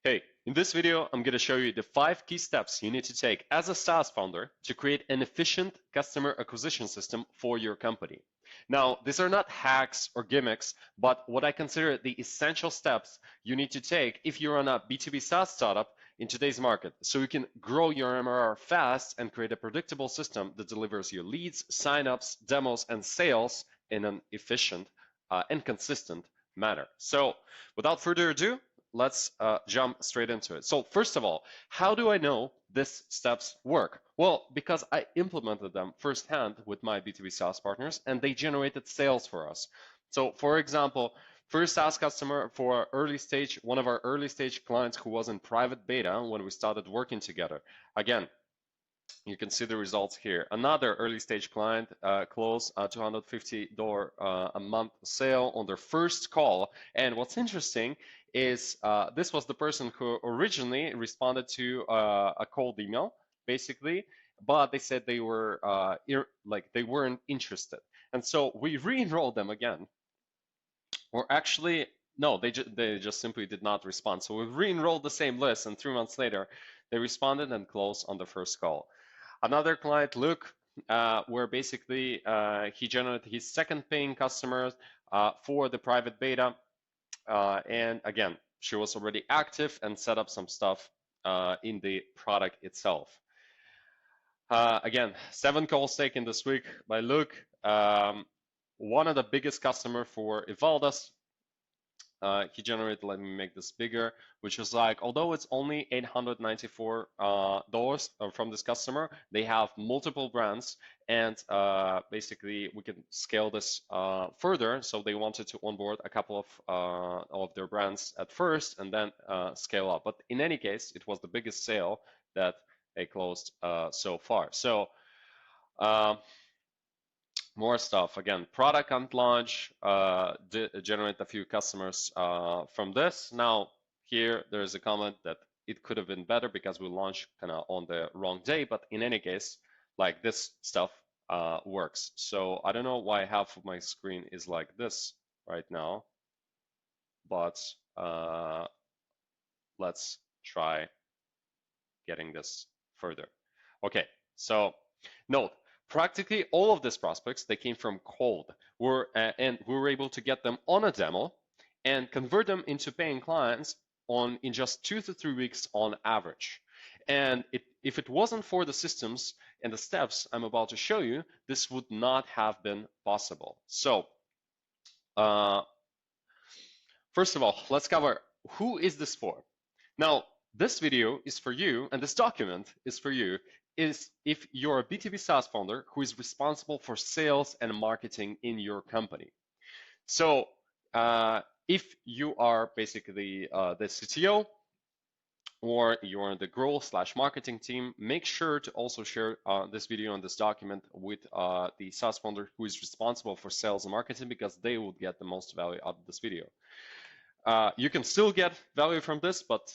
Hey, in this video, I'm going to show you the 5 key steps you need to take as a SaaS founder to create an efficient customer acquisition system for your company. Now, these are not hacks or gimmicks, but what I consider the essential steps you need to take if you're on a B2B SaaS startup in today's market, so you can grow your MRR fast and create a predictable system that delivers you leads, signups, demos, and sales in an efficient and consistent manner. So, without further ado, let's jump straight into it. So first of all, how do I know these steps work? Well, because I implemented them firsthand with my B2B SaaS partners and they generated sales for us. So for example, first SaaS customer for early stage, one of our early stage clients who was in private beta when we started working together. Again, you can see the results here. Another early stage client closed a $250 a month sale on their first call. And what's interesting is this was the person who originally responded to a cold email, basically, but they said they were they weren't interested. And so we re-enrolled them again. Or actually, no, they just simply did not respond. So we re-enrolled the same list, and 3 months later, they responded and closed on the first call. Another client, Luke, where basically he generated his second paying customer for the private beta. And again, she was already active and set up some stuff in the product itself. Again, 7 calls taken this week by Luke. One of the biggest customer for Evaldas. He generated, let me make this bigger, which is like, although it's only $894 from this customer, they have multiple brands and basically we can scale this further. So they wanted to onboard a couple of their brands at first and then scale up. But in any case, it was the biggest sale that they closed so far. So more stuff. Again, product can't launch, generate a few customers from this. Now, here there's a comment that it could have been better because we launched kind of on the wrong day, but in any case, like this stuff works. So I don't know why half of my screen is like this right now, but let's try getting this further. Okay, so note, practically all of these prospects, they came from cold, and we were able to get them on a demo and convert them into paying clients in just 2 to 3 weeks on average. And if it wasn't for the systems and the steps I'm about to show you, this would not have been possible. So first of all, let's cover who is this for. Now, this video is for you, and this document is for you, is if you're a B2B SaaS founder who is responsible for sales and marketing in your company. So if you are basically the CTO or you're in the growth/marketing team, make sure to also share this video and this document with the SaaS founder who is responsible for sales and marketing because they will get the most value out of this video. You can still get value from this, but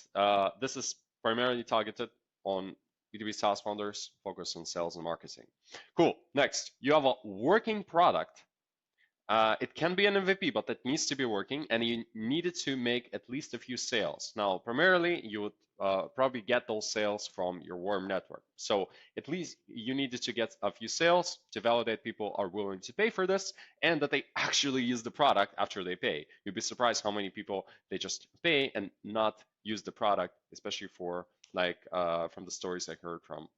this is primarily targeted on B2B SaaS founders focused on sales and marketing. Cool. Next, you have a working product. It can be an MVP, but it needs to be working, and you needed to make at least a few sales. Now, primarily, you would probably get those sales from your warm network. So at least you needed to get a few sales to validate people are willing to pay for this and that they actually use the product after they pay. You'd be surprised how many people they just pay and not use the product, especially for from the stories I heard from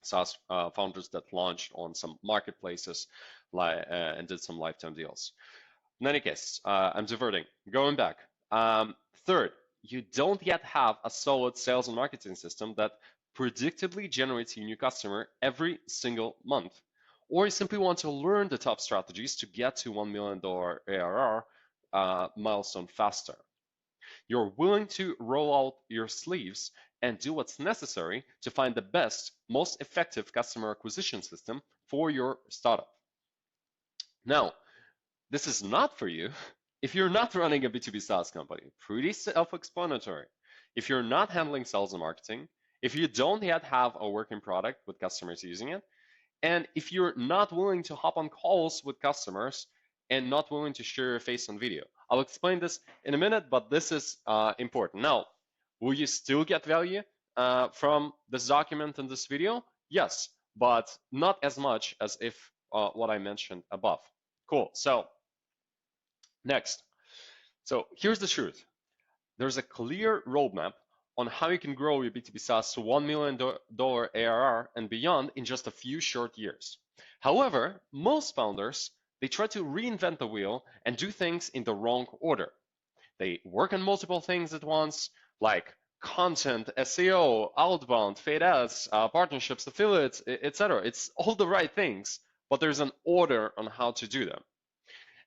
SaaS founders that launched on some marketplaces and did some lifetime deals. In any case, I'm diverting. Going back. Third, you don't yet have a solid sales and marketing system that predictably generates a new customer every single month. Or you simply want to learn the top strategies to get to $1 million ARR milestone faster. You're willing to roll out your sleeves and do what's necessary to find the best, most effective customer acquisition system for your startup. Now, this is not for you if you're not running a B2B SaaS company. Pretty self-explanatory. If you're not handling sales and marketing, if you don't yet have a working product with customers using it, and if you're not willing to hop on calls with customers and not willing to share your face on video. I'll explain this in a minute, but this is important. Now, Will you still get value from this document and this video? Yes, but not as much as if what I mentioned above. Cool. So next. So here's the truth. There's a clear roadmap on how you can grow your B2B SaaS to $1 million ARR and beyond in just a few short years. However, most founders, they try to reinvent the wheel and do things in the wrong order. They work on multiple things at once, like content, SEO, outbound, paid ads, partnerships, affiliates, etc. It's all the right things, but there's an order on how to do them.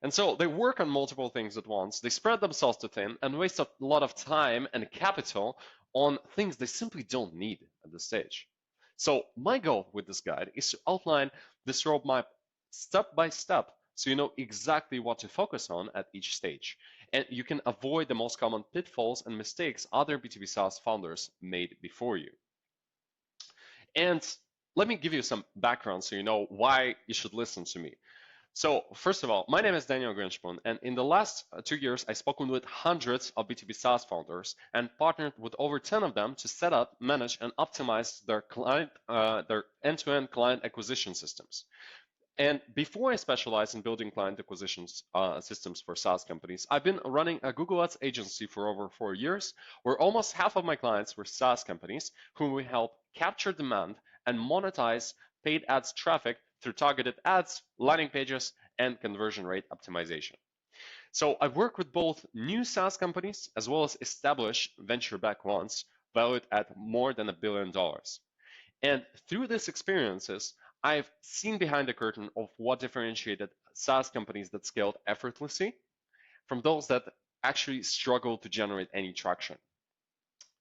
And so they work on multiple things at once. They spread themselves too thin and waste a lot of time and capital on things they simply don't need at this stage. So my goal with this guide is to outline this roadmap step by step so you know exactly what to focus on at each stage. And you can avoid the most common pitfalls and mistakes other B2B SaaS founders made before you. And let me give you some background so you know why you should listen to me. So first of all, my name is Daniel Grinchman, and in the last 2 years, I've spoken with hundreds of B2B SaaS founders and partnered with over 10 of them to set up, manage, and optimize their end-to-end client acquisition systems. And before I specialized in building client acquisition systems for SaaS companies, I've been running a Google Ads agency for over 4 years, where almost half of my clients were SaaS companies whom we help capture demand and monetize paid ads traffic through targeted ads, landing pages, and conversion rate optimization. So I've worked with both new SaaS companies as well as established venture-backed ones valued at more than $1 billion. And through these experiences, I've seen behind the curtain of what differentiated SaaS companies that scaled effortlessly from those that actually struggled to generate any traction.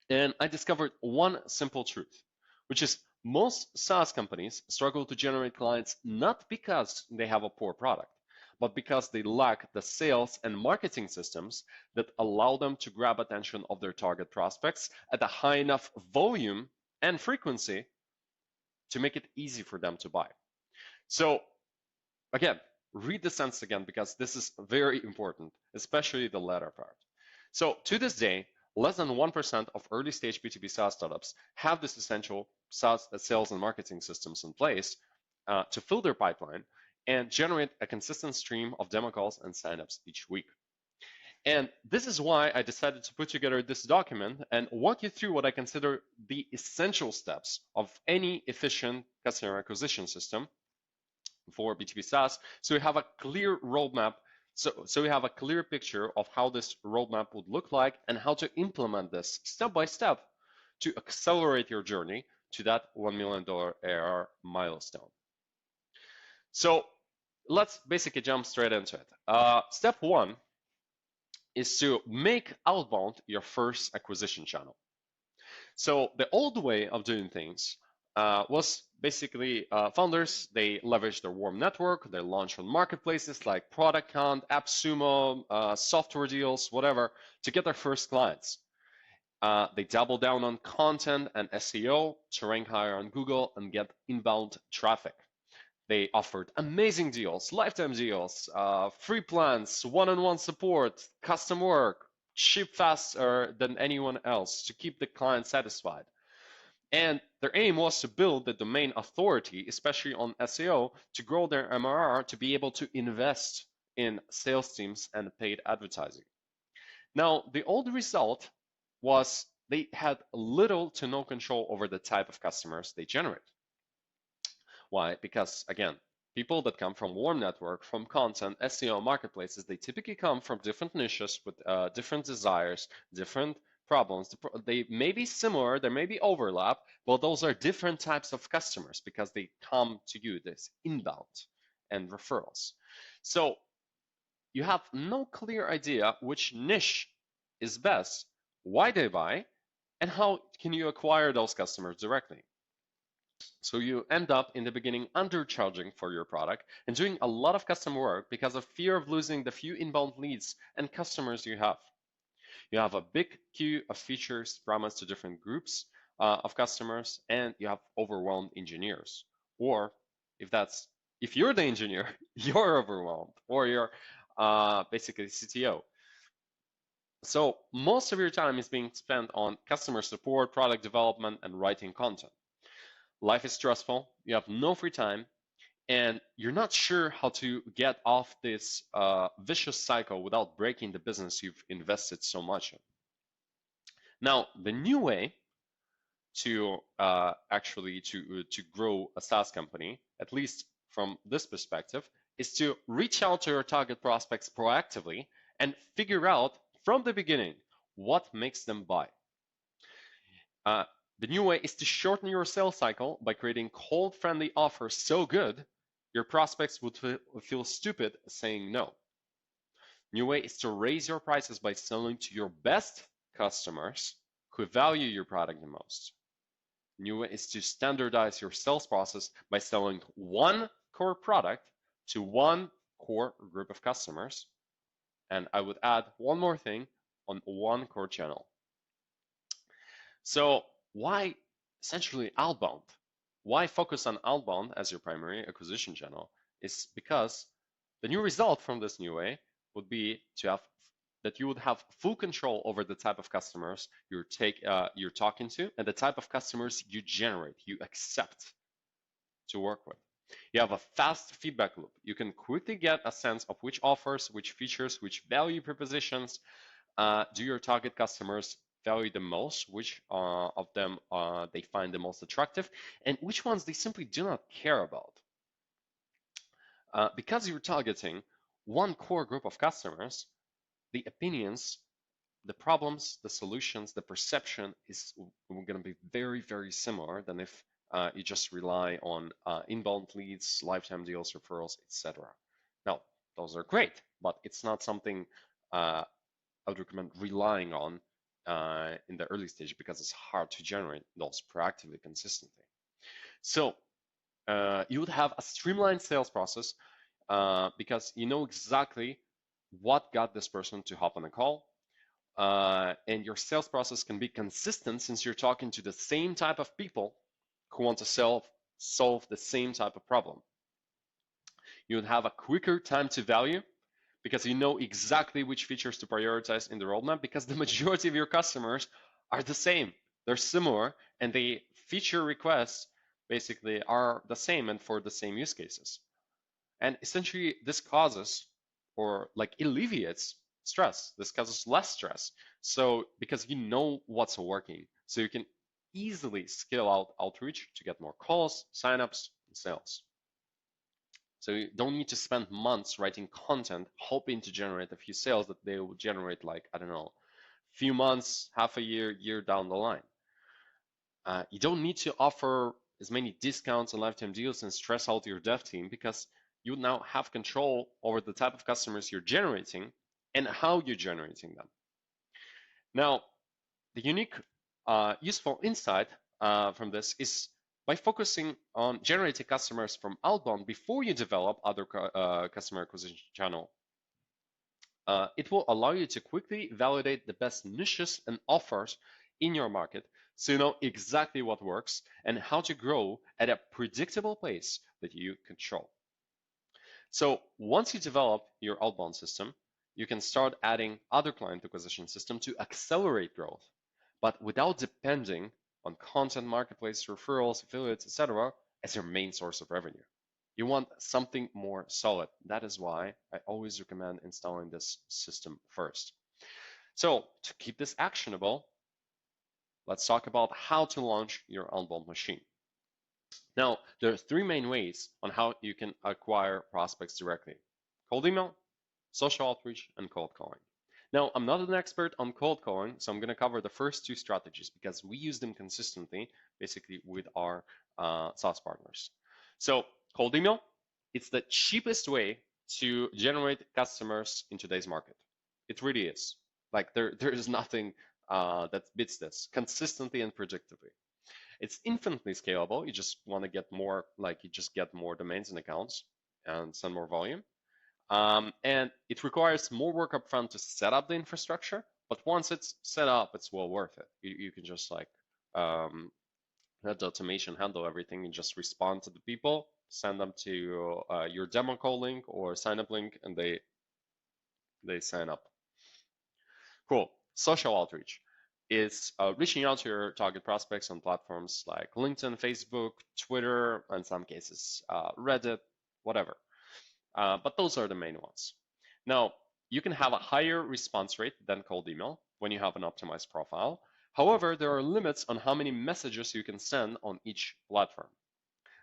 And I discovered one simple truth, which is most SaaS companies struggle to generate clients not because they have a poor product, but because they lack the sales and marketing systems that allow them to grab attention of their target prospects at a high enough volume and frequency to make it easy for them to buy. So again, read the sentence again because this is very important, especially the latter part. So to this day, less than 1% of early stage B2B SaaS startups have this essential SaaS sales and marketing systems in place to fill their pipeline and generate a consistent stream of demo calls and signups each week. And this is why I decided to put together this document and walk you through what I consider the essential steps of any efficient customer acquisition system for B2B SaaS. So we have a clear roadmap. So we have a clear picture of how this roadmap would look like and how to implement this step by step to accelerate your journey to that $1 million ARR milestone. So let's basically jump straight into it. Step one is to make outbound your first acquisition channel. So the old way of doing things was basically founders, they leverage their warm network, they launch on marketplaces like Product Hunt, AppSumo, software deals, whatever, to get their first clients. They double down on content and SEO to rank higher on Google and get inbound traffic. They offered amazing deals, lifetime deals, free plans, one-on-one support, custom work, ship faster than anyone else to keep the client satisfied. And their aim was to build the domain authority, especially on SEO, to grow their MRR to be able to invest in sales teams and paid advertising. Now, the old result was they had little to no control over the type of customers they generate. Why? Because again, people that come from warm network, from content, SEO, marketplaces, they typically come from different niches with different desires, different problems. They may be similar, there may be overlap, but those are different types of customers because they come to you, this inbound and referrals. So you have no clear idea which niche is best, why they buy, and how can you acquire those customers directly. So you end up in the beginning undercharging for your product and doing a lot of custom work because of fear of losing the few inbound leads and customers you have. You have a big queue of features promised to different groups of customers, and you have overwhelmed engineers. Or if you're the engineer, you're overwhelmed, or you're basically CTO. So most of your time is being spent on customer support, product development, and writing content. Life is stressful, you have no free time, and you're not sure how to get off this vicious cycle without breaking the business you've invested so much in. Now, the new way to to grow a SaaS company, at least from this perspective, is to reach out to your target prospects proactively and figure out from the beginning what makes them buy. Uh, the new way is to shorten your sales cycle by creating cold-friendly offers so good your prospects would feel stupid saying no. New way is to raise your prices by selling to your best customers who value your product the most. New way is to standardize your sales process by selling one core product to one core group of customers. And I would add one more thing on one core channel. So why essentially outbound? Why focus on outbound as your primary acquisition channel? Is because the new result from this new way would be to have that you would have full control over the type of customers you're talking to and the type of customers you generate, you accept to work with. You have a fast feedback loop. You can quickly get a sense of which offers, which features, which value propositions do your target customers value the most, which of them they find the most attractive, and which ones they simply do not care about. Because you're targeting one core group of customers, the opinions, the problems, the solutions, the perception is going to be very, very similar than if you just rely on inbound leads, lifetime deals, referrals, etc. Now, those are great, but it's not something I would recommend relying on in the early stage because it's hard to generate those proactively consistently. So you would have a streamlined sales process because you know exactly what got this person to hop on a call. And your sales process can be consistent since you're talking to the same type of people who want to solve the same type of problem. You would have a quicker time to value because you know exactly which features to prioritize in the roadmap because the majority of your customers are the same. They're similar and the feature requests basically are the same and for the same use cases. And essentially this causes or like alleviates stress. This causes less stress. So because you know what's working, so you can easily scale out outreach to get more calls, signups, and sales. So you don't need to spend months writing content, hoping to generate a few sales that they will generate like, I don't know, few months, half a year down the line. You don't need to offer as many discounts and lifetime deals and stress out your dev team because you now have control over the type of customers you're generating and how you're generating them. Now, the unique useful insight from this is by focusing on generating customers from outbound before you develop other customer acquisition channel, it will allow you to quickly validate the best niches and offers in your market so you know exactly what works and how to grow at a predictable pace that you control. So once you develop your outbound system, you can start adding other client acquisition systems to accelerate growth, but without depending on content marketplace, referrals, affiliates, etc. as your main source of revenue. You want something more solid. That is why I always recommend installing this system first. So to keep this actionable, let's talk about how to launch your outbound machine. Now, there are three main ways on how you can acquire prospects directly: cold email, social outreach, and cold calling. Now, I'm not an expert on cold calling, so I'm going to cover the first two strategies because we use them consistently, basically with our SaaS partners. So, cold email, it's the cheapest way to generate customers in today's market. It really is. Like there is nothing that beats this consistently and predictably. It's infinitely scalable. You just want to get more, like you just get more domains and accounts and send more volume. And it requires more work upfront to set up the infrastructure, but once it's set up, it's well worth it. You can just like let the automation handle everything and just respond to the people, send them to your demo call link or sign up link, and they sign up. Cool. Social outreach is reaching out to your target prospects on platforms like LinkedIn, Facebook, Twitter, in some cases, Reddit, whatever. But those are the main ones. Now, you can have a higher response rate than cold email when you have an optimized profile. However, there are limits on how many messages you can send on each platform.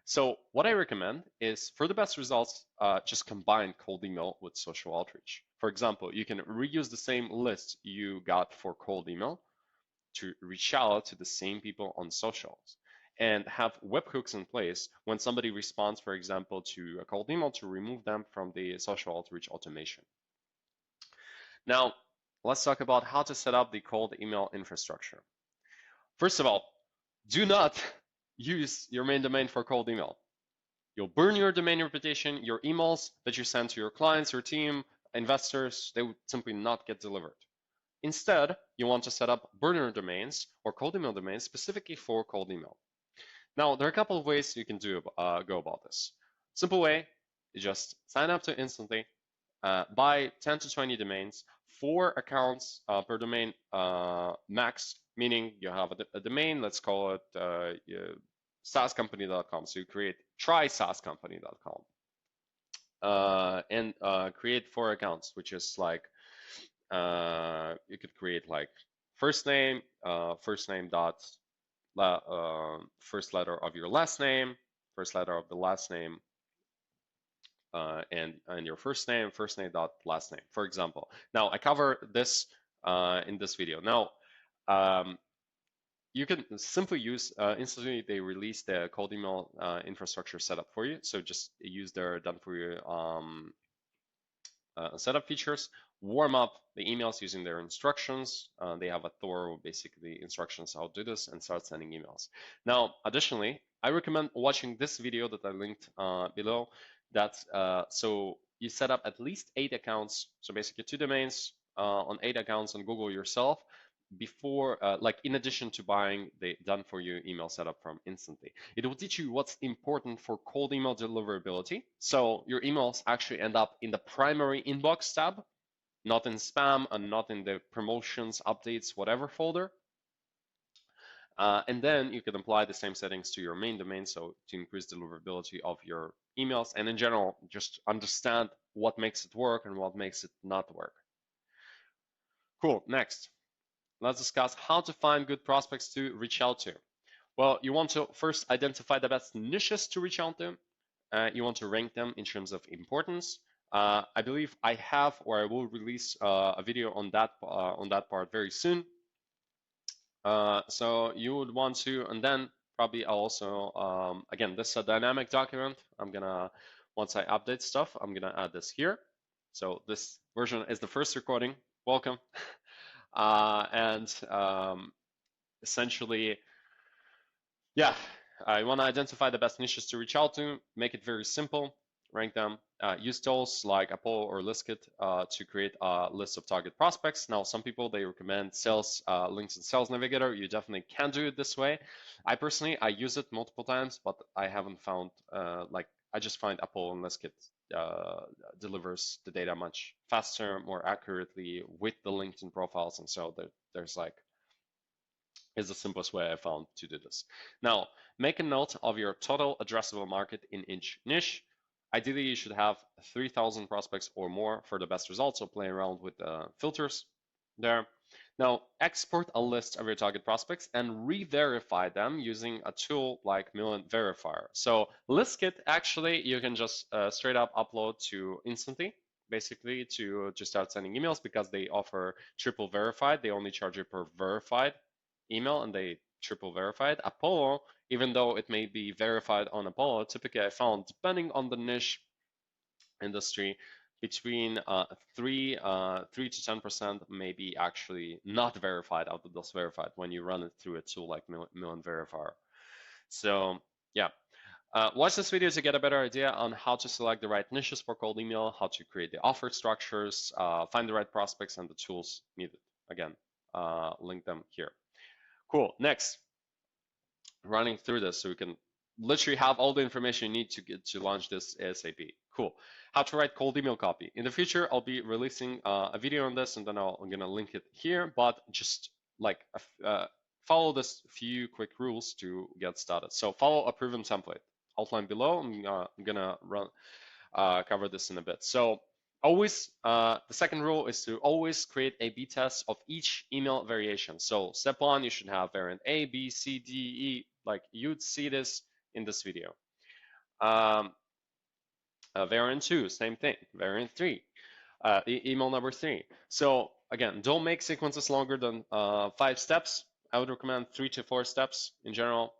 So what I recommend is, for the best results, just combine cold email with social outreach. For example, you can reuse the same list you got for cold email to reach out to the same people on socials, and have webhooks in place when somebody responds, for example, to a cold email, to remove them from the social outreach automation. Now, let's talk about how to set up the cold email infrastructure. First of all, do not use your main domain for cold email. You'll burn your domain reputation. Your emails that you send to your clients, your team, investors, they would simply not get delivered. Instead, you want to set up burner domains or cold email domains specifically for cold email. Now, there are a couple of ways you can go about this. Simple way is just sign up to instantly, buy 10 to 20 domains, 4 accounts per domain max, meaning you have a domain, let's call it SaaScompany.com. So you create trySaaScompany.com and create 4 accounts, which is like, you could create like first name dot first letter of your last name, first letter of the last name, and your first name dot last name, for example. Now I cover this in this video. Now you can simply use instantly. They release the cold email infrastructure setup for you. So just use their done for you setup features, warm up the emails using their instructions. They have a thorough, basically, instructions how to do this, and start sending emails. Now, additionally, I recommend watching this video that I linked below. So you set up at least 8 accounts, so basically 2 domains on 8 accounts on Google yourself, before, like in addition to buying the done for you email setup from Instantly. It will teach you what's important for cold email deliverability. So your emails actually end up in the primary inbox tab, not in spam and not in the promotions, updates, whatever folder. And then you can apply the same settings to your main domain, so to increase deliverability of your emails, and in general, just understand what makes it work and what makes it not work. Cool, next. Let's discuss how to find good prospects to reach out to. Well, you want to first identify the best niches to reach out to. You want to rank them in terms of importance. I believe I have, or I will release a video on that part very soon. So you would want to, and then probably I'll also, again, this is a dynamic document. Once I update stuff, I'm gonna add this here. So this version is the first recording. Welcome. Essentially, yeah, I want to identify the best niches to reach out to, make it very simple, rank them, use tools like Apollo or Liskit to create a list of target prospects. Now, some people, they recommend LinkedIn Sales Navigator. You definitely can do it this way. I personally, I use it multiple times, but I haven't found, I just find Apollo and Liskit delivers the data much faster, more accurately with the LinkedIn profiles. And so there's like, is the simplest way I found to do this. Now, make a note of your total addressable market in each niche. Ideally, you should have 3,000 prospects or more for the best results, so play around with the filters there. Now, export a list of your target prospects and re-verify them using a tool like Million Verifier. So Liskit, actually, you can just straight up upload to Instantly, basically, to start sending emails, because they offer triple verified. They only charge you per verified email, and they triple verified. Apollo, even though it may be verified on Apollo, typically I found, depending on the niche industry, between 3 to 10% may be actually not verified out of those verified when you run it through a tool like Million Verifier. So yeah, watch this video to get a better idea on how to select the right niches for cold email, how to create the offer structures, find the right prospects, and the tools needed. Again, link them here. Cool, next, running through this so we can literally have all the information you need to launch this ASAP. Cool. How to write cold email copy. In the future, I'll be releasing a video on this, and then I'm gonna link it here. But just like follow this few quick rules to get started. So follow a proven template. Outline below. I'm gonna cover this in a bit. So always, the second rule is to always create a B test of each email variation. So step one, you should have variant A, B, C, D, E. Like you'd see this in this video. Variant 2, same thing. Variant 3, email number 3. So again, don't make sequences longer than 5 steps. I would recommend 3 to 4 steps in general.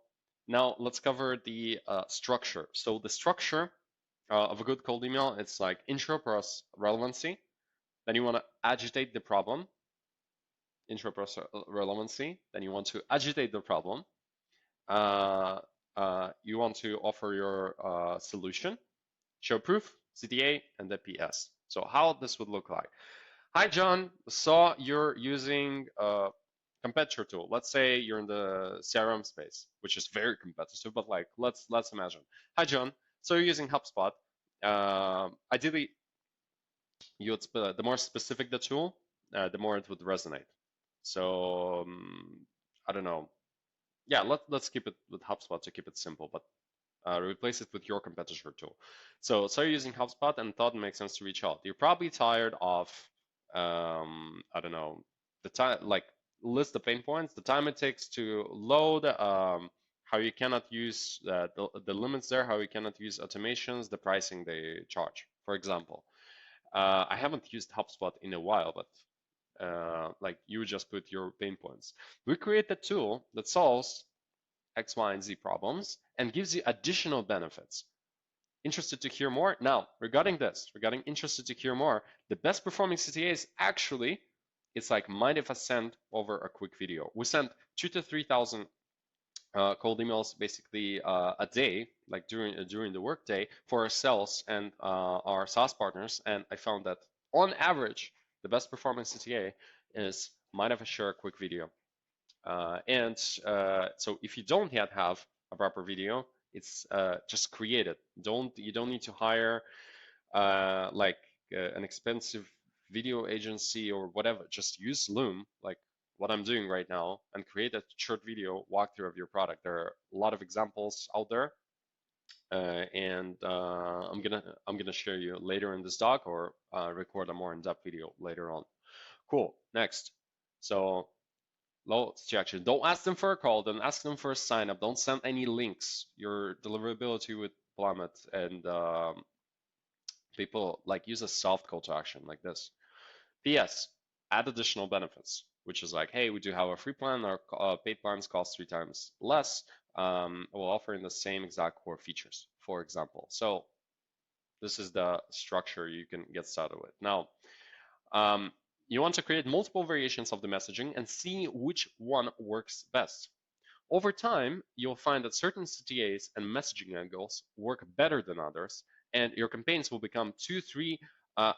Now let's cover the structure. So the structure of a good cold email, it's like intro plus relevancy. Then you want to agitate the problem. Intro plus relevancy. Then you want to agitate the problem. You want to offer your solution. Show proof, CTA, and the PS. So how this would look like. Hi, John. Saw you're using a competitor tool. Let's say you're in the CRM space, which is very competitive, but like let's imagine. Hi, John. So you're using HubSpot. Ideally, the more specific the tool, the more it would resonate. So I don't know. Yeah, let's keep it with HubSpot to keep it simple, but replace it with your competitor tool. So you're using HubSpot and thought it makes sense to reach out. You're probably tired of, I don't know, the time, like list the pain points, the time it takes to load, how you cannot use the limits there, how you cannot use automations, the pricing they charge, for example. I haven't used HubSpot in a while, but like you just put your pain points. We create a tool that solves X, Y, and Z problems and gives you additional benefits. Interested to hear more? Now, regarding interested to hear more, the best performing CTAs actually, it's like mind if I send over a quick video. We sent 2,000 to 3,000 cold emails basically a day, like during the workday for our sales and our SaaS partners, and I found that on average, the best performing CTA is mind if I share a quick video. So if you don't yet have a proper video, it's just create it. You don't need to hire an expensive video agency or whatever. Just use Loom, like what I'm doing right now, and create a short video walkthrough of your product. There are a lot of examples out there, and I'm gonna share you later in this doc or record a more in-depth video later on. Cool. Next. So low objection. Don't ask them for a call. Don't ask them for a sign up. Don't send any links. Your deliverability would plummet, and people like use a soft call to action like this. PS, add additional benefits, which is like, hey, we do have a free plan. Our paid plans cost 3 times less. We'll offer in the same exact core features, for example. So this is the structure you can get started with. Now, you want to create multiple variations of the messaging and see which one works best. Over time, you'll find that certain CTAs and messaging angles work better than others, and your campaigns will become 2, 3,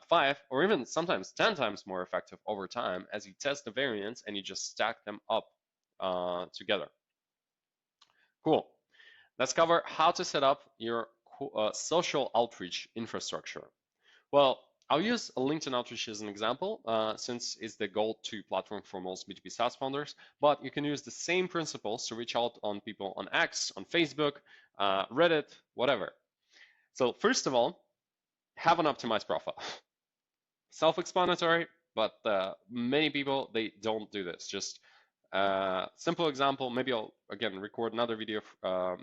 5, or even sometimes 10 times more effective over time as you test the variants and you just stack them up together. Cool. Let's cover how to set up your social outreach infrastructure. Well, I'll use LinkedIn Outreach as an example, since it's the go-to platform for most B2B SaaS founders, but you can use the same principles to reach out on people on X, on Facebook, Reddit, whatever. So first of all, have an optimized profile. Self-explanatory, but many people, they don't do this. Just simple example, maybe I'll, again, record another video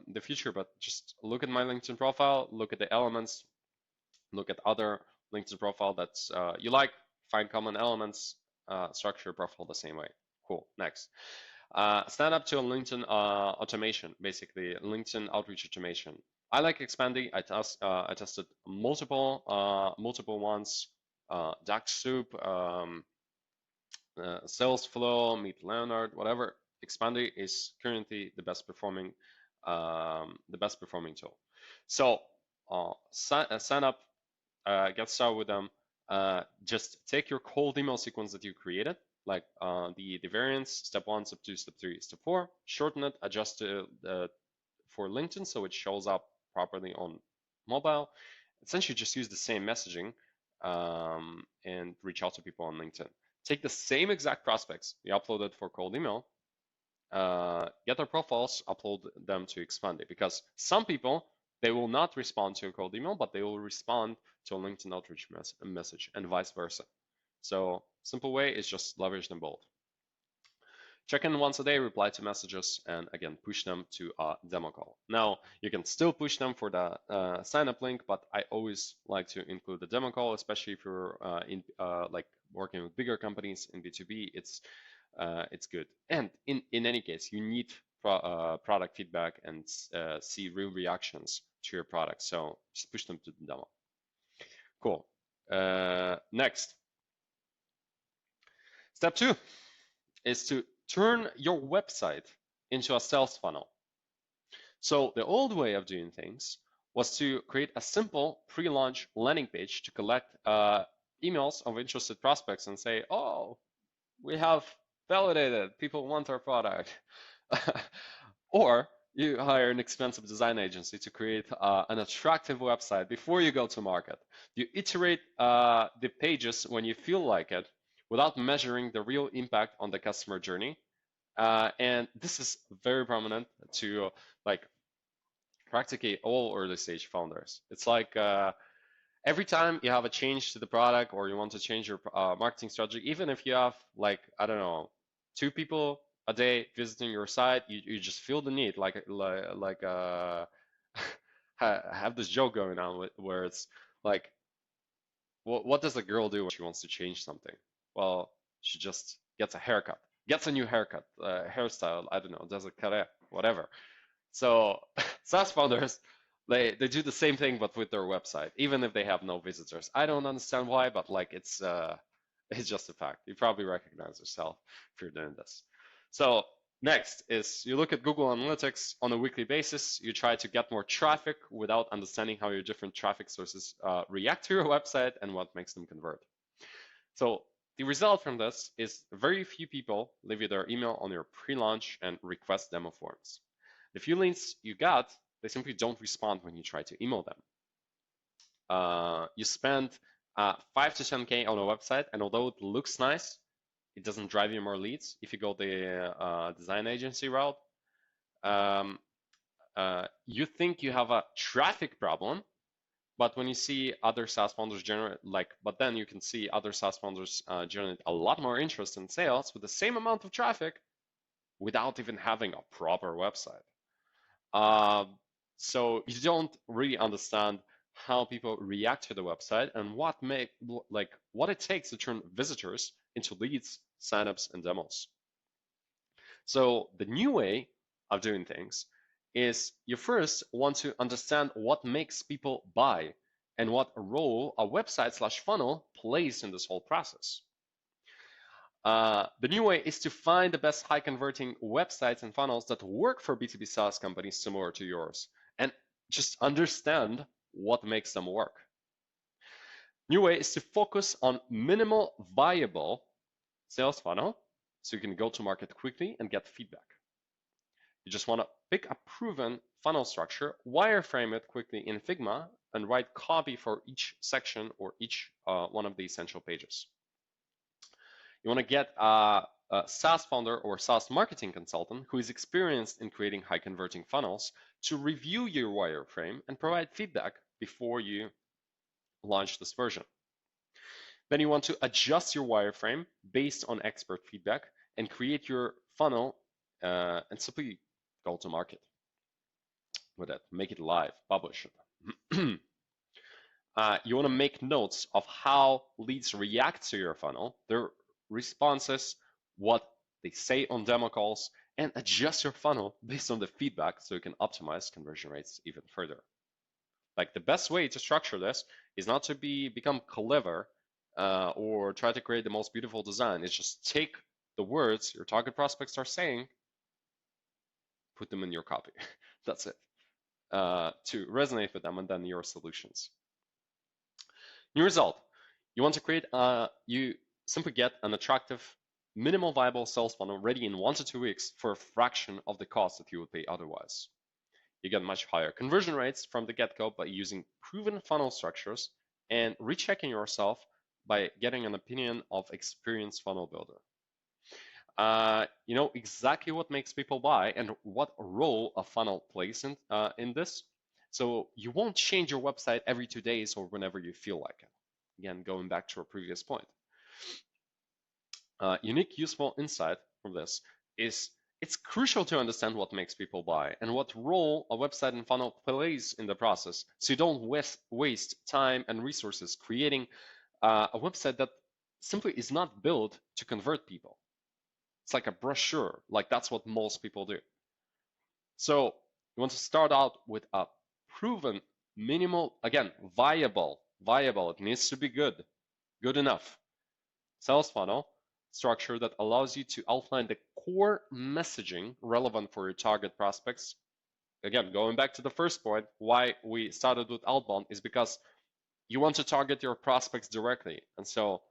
in the future, but just look at my LinkedIn profile, look at the elements, look at other LinkedIn profile that's you like, find common elements, structure your profile the same way. Cool. Next, stand up to a LinkedIn automation, basically LinkedIn outreach automation. I like expanding. I tested multiple ones. DuckSoup, Salesflow, Meet Leonard, whatever. Expandy is currently the best performing tool. So sign up. Get started with them. Just take your cold email sequence that you created, like the variants, step 1, step 2, step 3, step 4, shorten it, adjust it for LinkedIn so it shows up properly on mobile, essentially just use the same messaging and reach out to people on LinkedIn. Take the same exact prospects you uploaded for cold email, get their profiles, upload them to Expandy, because some people, they will not respond to a cold email, but they will respond to a LinkedIn outreach message and vice versa. So simple way is just leverage them both. Check in once a day, reply to messages, and again, push them to a demo call. Now, you can still push them for the sign up link, but I always like to include the demo call, especially if you're like working with bigger companies in B2B. It's good. And in any case, you need product feedback and see real reactions to your product. So just push them to the demo. Cool. Next, step 2 is to turn your website into a sales funnel. So the old way of doing things was to create a simple pre-launch landing page to collect emails of interested prospects and say, oh, we have validated, people want our product. Or you hire an expensive design agency to create an attractive website before you go to market. You iterate the pages when you feel like it without measuring the real impact on the customer journey. And this is very prominent to like practically all early stage founders. It's like every time you have a change to the product or you want to change your marketing strategy, even if you have like, I don't know, 2 people a day visiting your site, you just feel the need, have this joke going on where it's like, what does a girl do when she wants to change something? Well, she just gets a haircut, gets a new haircut, hairstyle, I don't know, does a carré, whatever. So SaaS founders, they do the same thing but with their website, even if they have no visitors. I don't understand why, but like it's just a fact. You probably recognize yourself if you're doing this. So next is you look at Google Analytics on a weekly basis. You try to get more traffic without understanding how your different traffic sources react to your website and what makes them convert. So the result from this is very few people leave you their email on your pre-launch and request demo forms. The few leads you got, they simply don't respond when you try to email them. You spend 5 to 10K on a website, and although it looks nice, it doesn't drive you more leads if you go the design agency route. You think you have a traffic problem, but when you see other SaaS founders generate, but then you can see other SaaS founders generate a lot more interest in sales with the same amount of traffic without even having a proper website. So you don't really understand how people react to the website and what it takes to turn visitors into leads, signups, and demos. So the new way of doing things is you first want to understand what makes people buy and what role a website/funnel plays in this whole process. The new way is to find the best high converting websites and funnels that work for B2B SaaS companies similar to yours and just understand what makes them work. New way is to focus on minimal viable sales funnel so you can go to market quickly and get feedback. You just want to pick a proven funnel structure, wireframe it quickly in Figma, and write copy for each section or each one of the essential pages. You want to get a SaaS founder or SaaS marketing consultant who is experienced in creating high converting funnels to review your wireframe and provide feedback before you launch this version. Then you want to adjust your wireframe based on expert feedback and create your funnel and simply go to market with it. Make it live, publish it. You want to make notes of how leads react to your funnel, their responses, what they say on demo calls, and adjust your funnel based on the feedback so you can optimize conversion rates even further. Like the best way to structure this is not to become clever or try to create the most beautiful design. It's just take the words your target prospects are saying, put them in your copy. That's it. To resonate with them and then your solutions. New result. You want to create, you simply get an attractive minimal viable sales funnel ready in 1 to 2 weeks for a fraction of the cost that you would pay otherwise. You get much higher conversion rates from the get-go by using proven funnel structures and rechecking yourself by getting an opinion of experienced funnel builder. You know exactly what makes people buy and what role a funnel plays in this. So you won't change your website every 2 days or whenever you feel like it. Again, going back to our previous point. Unique useful insight from this is it's crucial to understand what makes people buy and what role a website and funnel plays in the process, so you don't waste time and resources creating a website that simply is not built to convert people. It's like a brochure, like that's what most people do. So you want to start out with a proven, minimal, again, viable, it needs to be good enough sales funnel structure that allows you to outline the core messaging relevant for your target prospects. Again, going back to the first point, why we started with outbound is because you want to target your prospects directly. And so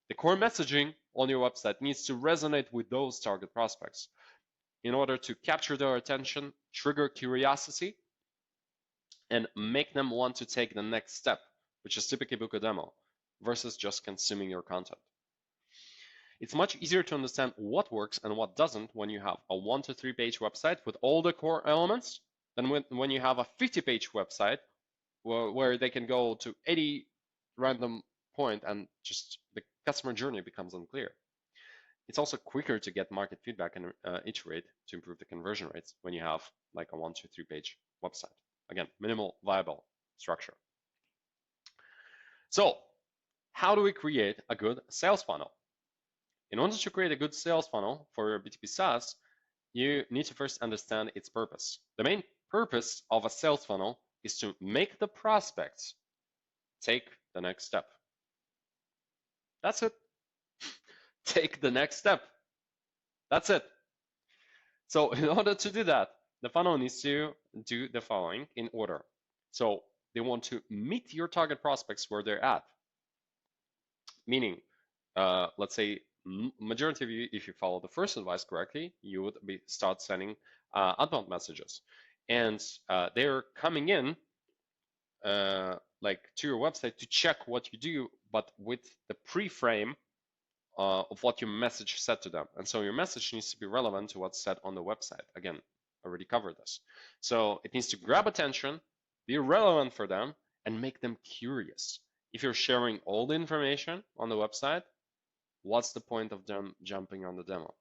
the core messaging on your website needs to resonate with those target prospects in order to capture their attention, trigger curiosity, and make them want to take the next step, which is typically book a demo, versus just consuming your content. It's much easier to understand what works and what doesn't when you have a 1 to 3 page website with all the core elements than when you have a 50-page website where they can go to 80 random point and just the customer journey becomes unclear. It's also quicker to get market feedback and iterate to improve the conversion rates when you have like a 1 to 3 page website. Again, minimal viable structure. So how do we create a good sales funnel? In order to create a good sales funnel for your B2B SaaS, you need to first understand its purpose. The main purpose of a sales funnel is to make the prospects take the next step. That's it. Take the next step. That's it. So in order to do that, the funnel needs to do the following in order. So they want to meet your target prospects where they're at. Meaning, let's say majority of you, if you follow the first advice correctly, you would start sending outbound messages. And they're coming in like to your website to check what you do, but with the pre-frame of what your message said to them. And so your message needs to be relevant to what's said on the website. Again, I already covered this. So it needs to grab attention, be relevant for them, and make them curious. If you're sharing all the information on the website, what's the point of them jumping on the demo?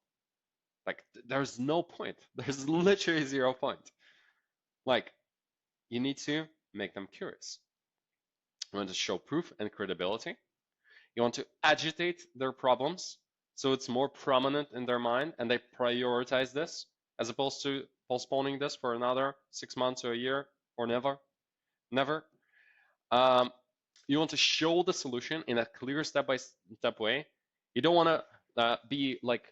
Like, there's no point. There's literally 0 point. Like, you need to make them curious. You want to show proof and credibility. You want to agitate their problems so it's more prominent in their mind and they prioritize this as opposed to postponing this for another 6 months or a year or never. You want to show the solution in a clear step-by-step way. You don't want to be like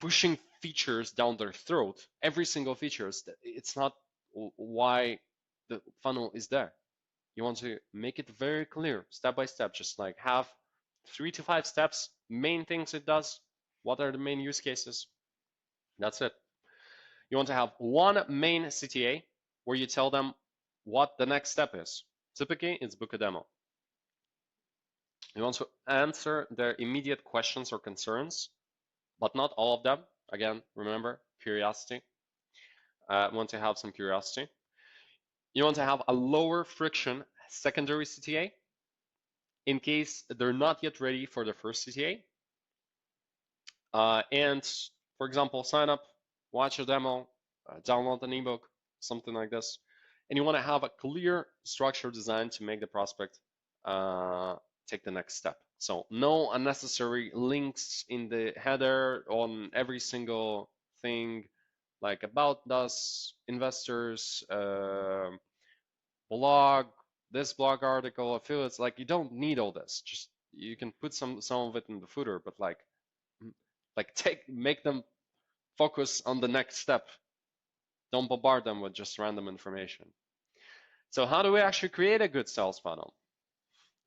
pushing features down their throat. Every single feature, it's not why the funnel is there. You want to make it very clear, step by step, just like have 3 to 5 steps, main things it does, what are the main use cases. That's it. You want to have one main CTA where you tell them what the next step is. Typically, it's book a demo. You want to answer their immediate questions or concerns, but not all of them. Again, remember, curiosity. You want to have some curiosity. You want to have a lower friction secondary CTA in case they're not yet ready for the first CTA. And for example, sign up, watch a demo, download an ebook, something like this. And you want to have a clear structure design to make the prospect take the next step. So no unnecessary links in the header on every single thing, like about us, investors, blog, this blog article, affiliates. Like you don't need all this. Just you can put some of it in the footer, but like make them focus on the next step. Don't bombard them with just random information. So how do we actually create a good sales funnel?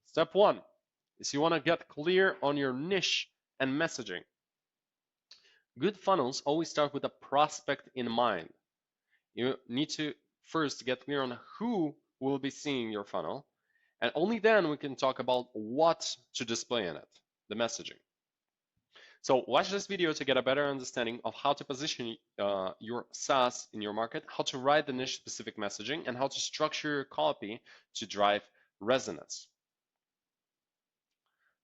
Step 1 is you want to get clear on your niche and messaging. Good funnels always start with a prospect in mind. You need to first get clear on who will be seeing your funnel, and only then we can talk about what to display in it, the messaging. So watch this video to get a better understanding of how to position your SaaS in your market, how to write the niche specific messaging, and how to structure your copy to drive resonance.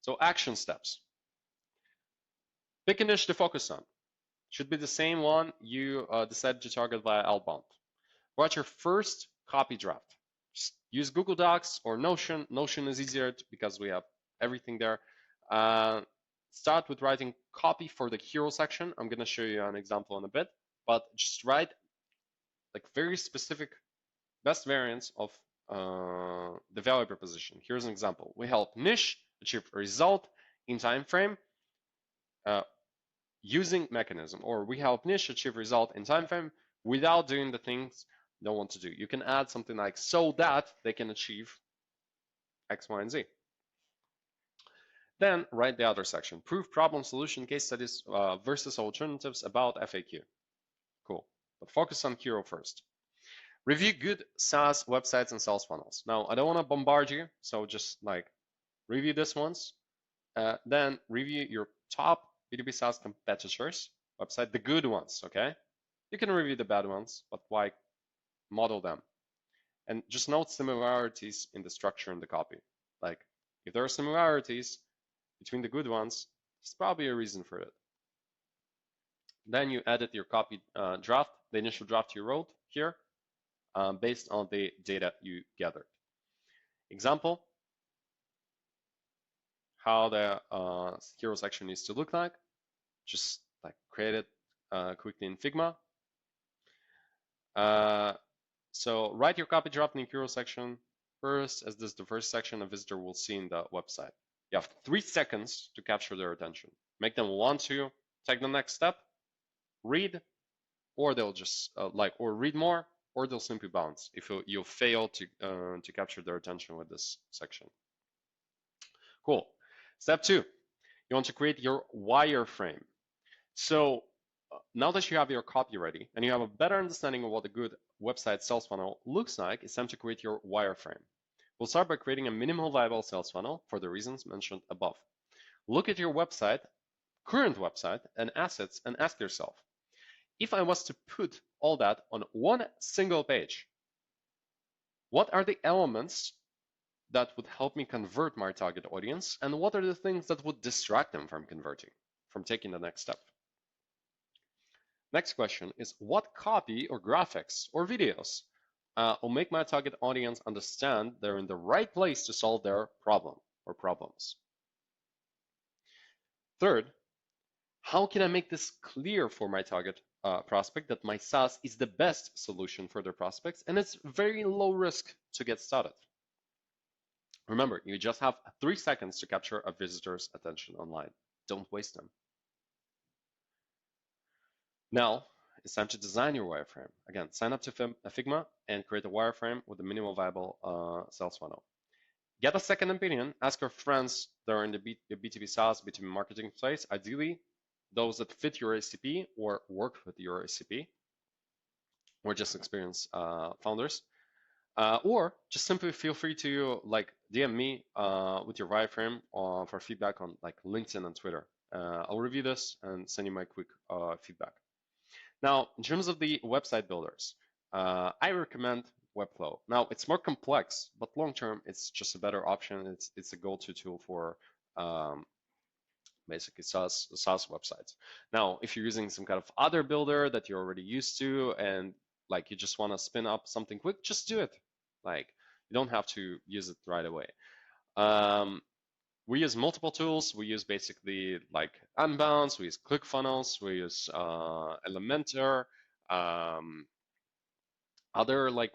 So action steps. Pick a niche to focus on. Should be the same one you decided to target via outbound. Write your first copy draft. Just use Google Docs or Notion. Notion is easier because we have everything there. Start with writing copy for the hero section. I'm going to show you an example in a bit, but just write like very specific best variants of the value proposition. Here's an example. We help niche achieve a result in time frame using mechanism, or we help niche achieve result in time frame without doing the things they want to do. You can add something like so that they can achieve X, Y, and Z. Then write the other section. Proof, problem, solution, case studies versus alternatives about FAQ. Cool. But focus on hero first. Review good SaaS websites and sales funnels. Now, I don't want to bombard you, so just like review this once. Then review your top B2B SaaS competitors' website, the good ones, okay? You can review the bad ones, but why model them? And just note similarities in the structure and the copy. Like, if there are similarities between the good ones, there's probably a reason for it. Then you edit your copy draft, the initial draft you wrote here, based on the data you gathered. Example, how the hero section needs to look like. Just like create it quickly in Figma. So write your copy draft in the hero section first, as this is the first section a visitor will see in the website. You have 3 seconds to capture their attention. Make them want to take the next step, read, or they'll just or read more, or they'll simply bounce if you fail to capture their attention with this section. Cool. Step 2, you want to create your wireframe. So now that you have your copy ready and you have a better understanding of what a good website sales funnel looks like, it's time to create your wireframe. We'll start by creating a minimal viable sales funnel for the reasons mentioned above. Look at your website, current website, and assets and ask yourself, if I was to put all that on one single page, what are the elements that would help me convert my target audience, and what are the things that would distract them from converting, from taking the next step? Next question is, what copy or graphics or videos will make my target audience understand they're in the right place to solve their problem or problems? Third, how can I make this clear for my target prospect that my SaaS is the best solution for their prospects and it's very low risk to get started? Remember, you just have 3 seconds to capture a visitor's attention online. Don't waste them. Now, it's time to design your wireframe. Again, sign up to Figma and create a wireframe with a minimal viable sales funnel. Get a second opinion. Ask your friends that are in the B2B SaaS, B2B marketing space, ideally those that fit your ACP or work with your ACP, or just experienced founders. Or just simply feel free to DM me with your wireframe for feedback on LinkedIn and Twitter. I'll review this and send you my quick feedback. Now, in terms of the website builders, I recommend Webflow. Now, it's more complex, but long-term, it's just a better option. It's a go-to tool for basically SaaS websites. Now, if you're using some kind of other builder that you're already used to and you just want to spin up something quick, just do it. You don't have to use it right away. We use multiple tools. We use basically Unbounce, we use ClickFunnels, we use Elementor, other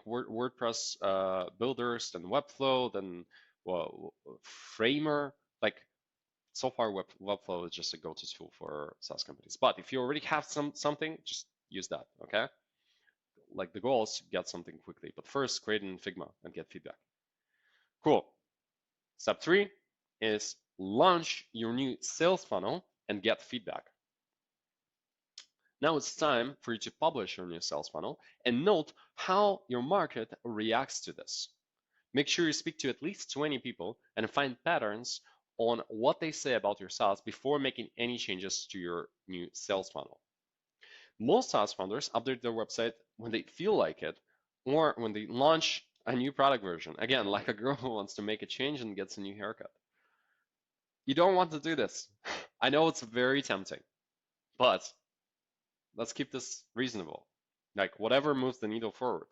WordPress builders than Webflow, then Framer. So far, Webflow is just a go-to tool for SaaS companies. But if you already have something, just use that, okay? The goal is to get something quickly. But first, create in Figma and get feedback. Cool. Step 3 is launch your new sales funnel and get feedback. Now it's time for you to publish your new sales funnel and note how your market reacts to this. Make sure you speak to at least 20 people and find patterns on what they say about your SaaS before making any changes to your new sales funnel. Most SaaS founders update their website when they feel like it or when they launch a new product version. Again, like a girl who wants to make a change and gets a new haircut. You don't want to do this. I know it's very tempting, but let's keep this reasonable. Like whatever moves the needle forward.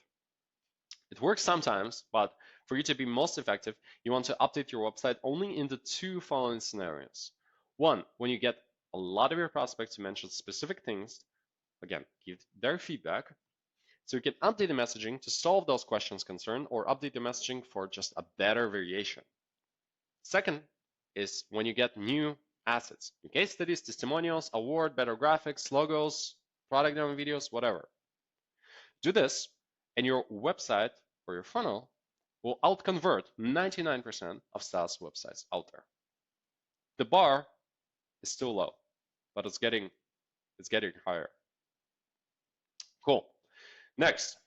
It works sometimes, but for you to be most effective, you want to update your website only in the two following scenarios. One, when you get a lot of your prospects to mention specific things, again, give their feedback. So you can update the messaging to solve those questions concerned or update the messaging for just a better variation. Second is when you get new assets, new case studies, testimonials, award, better graphics, logos, product demo videos, whatever. Do this and your website or your funnel will outconvert 99% of SaaS websites out there. The bar is still low, but it's getting higher. Cool. Next,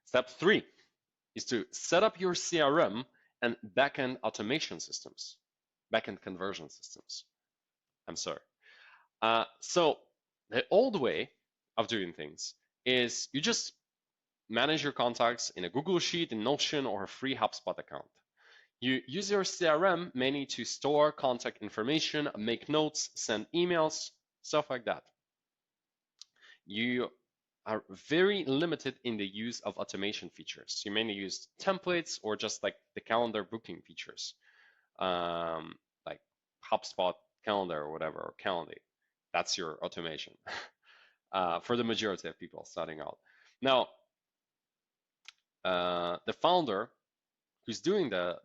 step 3 is to set up your CRM and backend automation systems, backend conversion systems. I'm sorry. So the old way of doing things is you just manage your contacts in a Google Sheet, in Notion, or a free HubSpot account. You use your CRM mainly to store contact information, make notes, send emails, stuff like that. You are very limited in the use of automation features. You mainly use templates or just like the calendar booking features, like HubSpot calendar or whatever, or Calendly. That's your automation for the majority of people starting out. Now, the founder who's doing the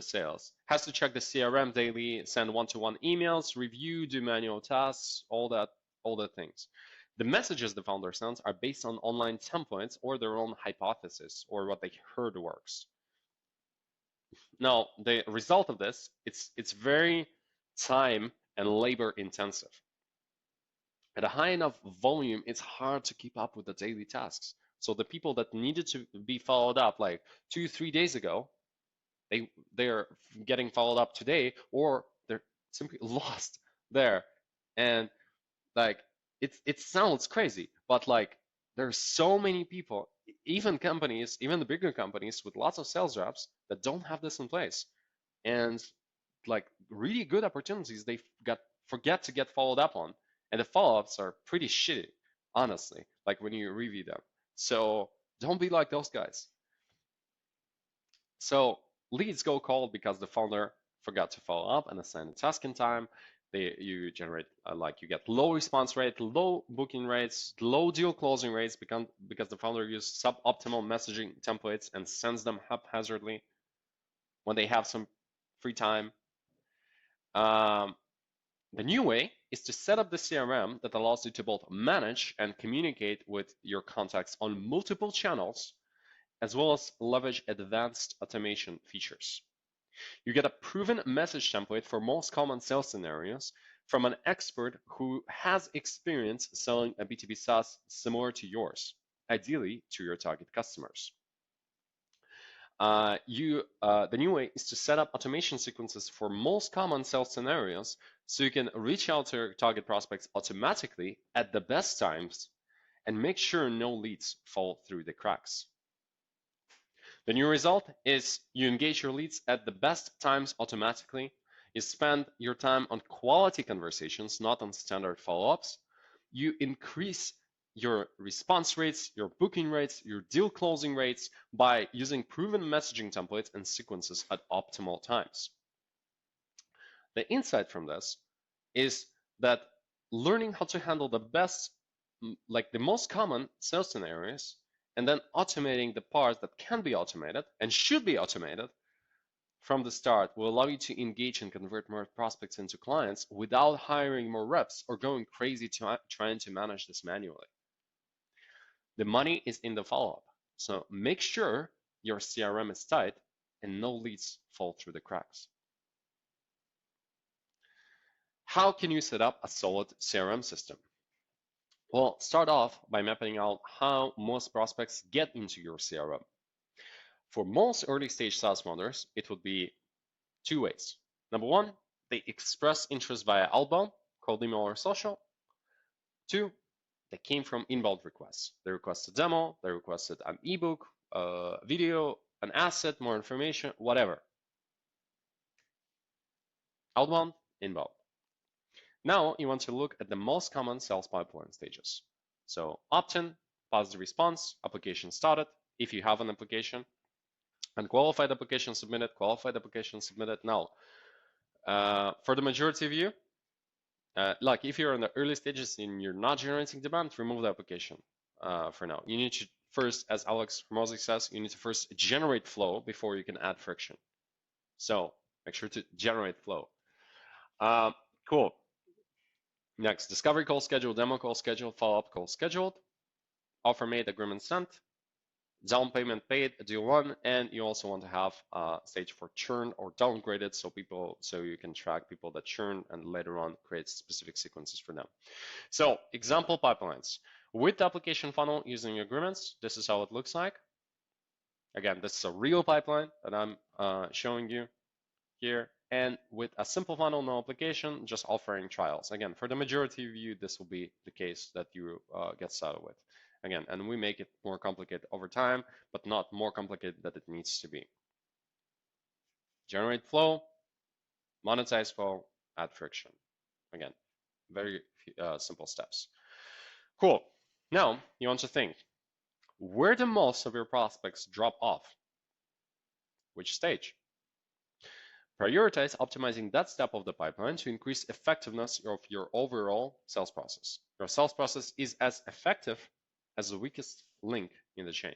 sales has to check the CRM daily, send one-to-one emails, review, do manual tasks, all the things. The messages the founder sends are based on online templates or their own hypothesis or what they heard works. Now, the result of this, it's very time and labor intensive. At a high enough volume, it's hard to keep up with the daily tasks. So the people that needed to be followed up like 2-3 days ago, they're getting followed up today, or they're simply lost there. And like it sounds crazy, but like there's so many people, even companies, even the bigger companies with lots of sales reps that don't have this in place. And like really good opportunities they forget to get followed up on. And the follow-ups are pretty shitty, honestly, like when you review them. So don't be like those guys. So leads go cold because the founder forgot to follow up and assign a task in time. You generate you get low response rate, low booking rates, low deal closing rates because the founder used suboptimal messaging templates and sends them haphazardly when they have some free time. The new way is to set up the CRM that allows you to both manage and communicate with your contacts on multiple channels, as well as leverage advanced automation features. You get a proven message template for most common sales scenarios from an expert who has experience selling a B2B SaaS similar to yours, ideally to your target customers. The new way is to set up automation sequences for most common sales scenarios so you can reach out to your target prospects automatically at the best times and make sure no leads fall through the cracks. The new result is you engage your leads at the best times automatically. You spend your time on quality conversations, not on standard follow-ups. You increase your response rates, your booking rates, your deal closing rates by using proven messaging templates and sequences at optimal times. The insight from this is that learning how to handle the best, like the most common sales scenarios, and then automating the parts that can be automated and should be automated from the start will allow you to engage and convert more prospects into clients without hiring more reps or going crazy trying to manage this manually. The money is in the follow-up. So make sure your CRM is tight and no leads fall through the cracks. How can you set up a solid CRM system? Well, start off by mapping out how most prospects get into your CRM. For most early stage SaaS founders, it would be two ways. Number one, they express interest via outbound, cold email or social. Two, they came from inbound requests. They requested a demo, they requested an ebook, a video, an asset, more information, whatever. Outbound, inbound. Now you want to look at the most common sales pipeline stages. So opt-in, positive response, application started, if you have an application, unqualified application submitted, qualified application submitted. Now, for the majority of you, like if you're in the early stages and you're not generating demand, remove the application for now. You need to first, as Alex Hormozy says, you need to first generate flow before you can add friction. So make sure to generate flow. Cool. Next, discovery call scheduled, demo call scheduled, follow-up call scheduled, offer made, agreement sent, down payment paid, deal one, and you also want to have a stage for churn or downgraded, so you can track people that churn and later on create specific sequences for them. So example pipelines with the application funnel using agreements. This is how it looks like. Again, this is a real pipeline that I'm showing you here. And with a simple funnel, no application, just offering trials. Again, for the majority of you, this will be the case that you get started with. Again, and we make it more complicated over time, but not more complicated than it needs to be. Generate flow, monetize flow, add friction. Again, very simple steps. Cool. Now you want to think, where do most of your prospects drop off? Which stage? Prioritize optimizing that step of the pipeline to increase effectiveness of your overall sales process. Your sales process is as effective as the weakest link in the chain.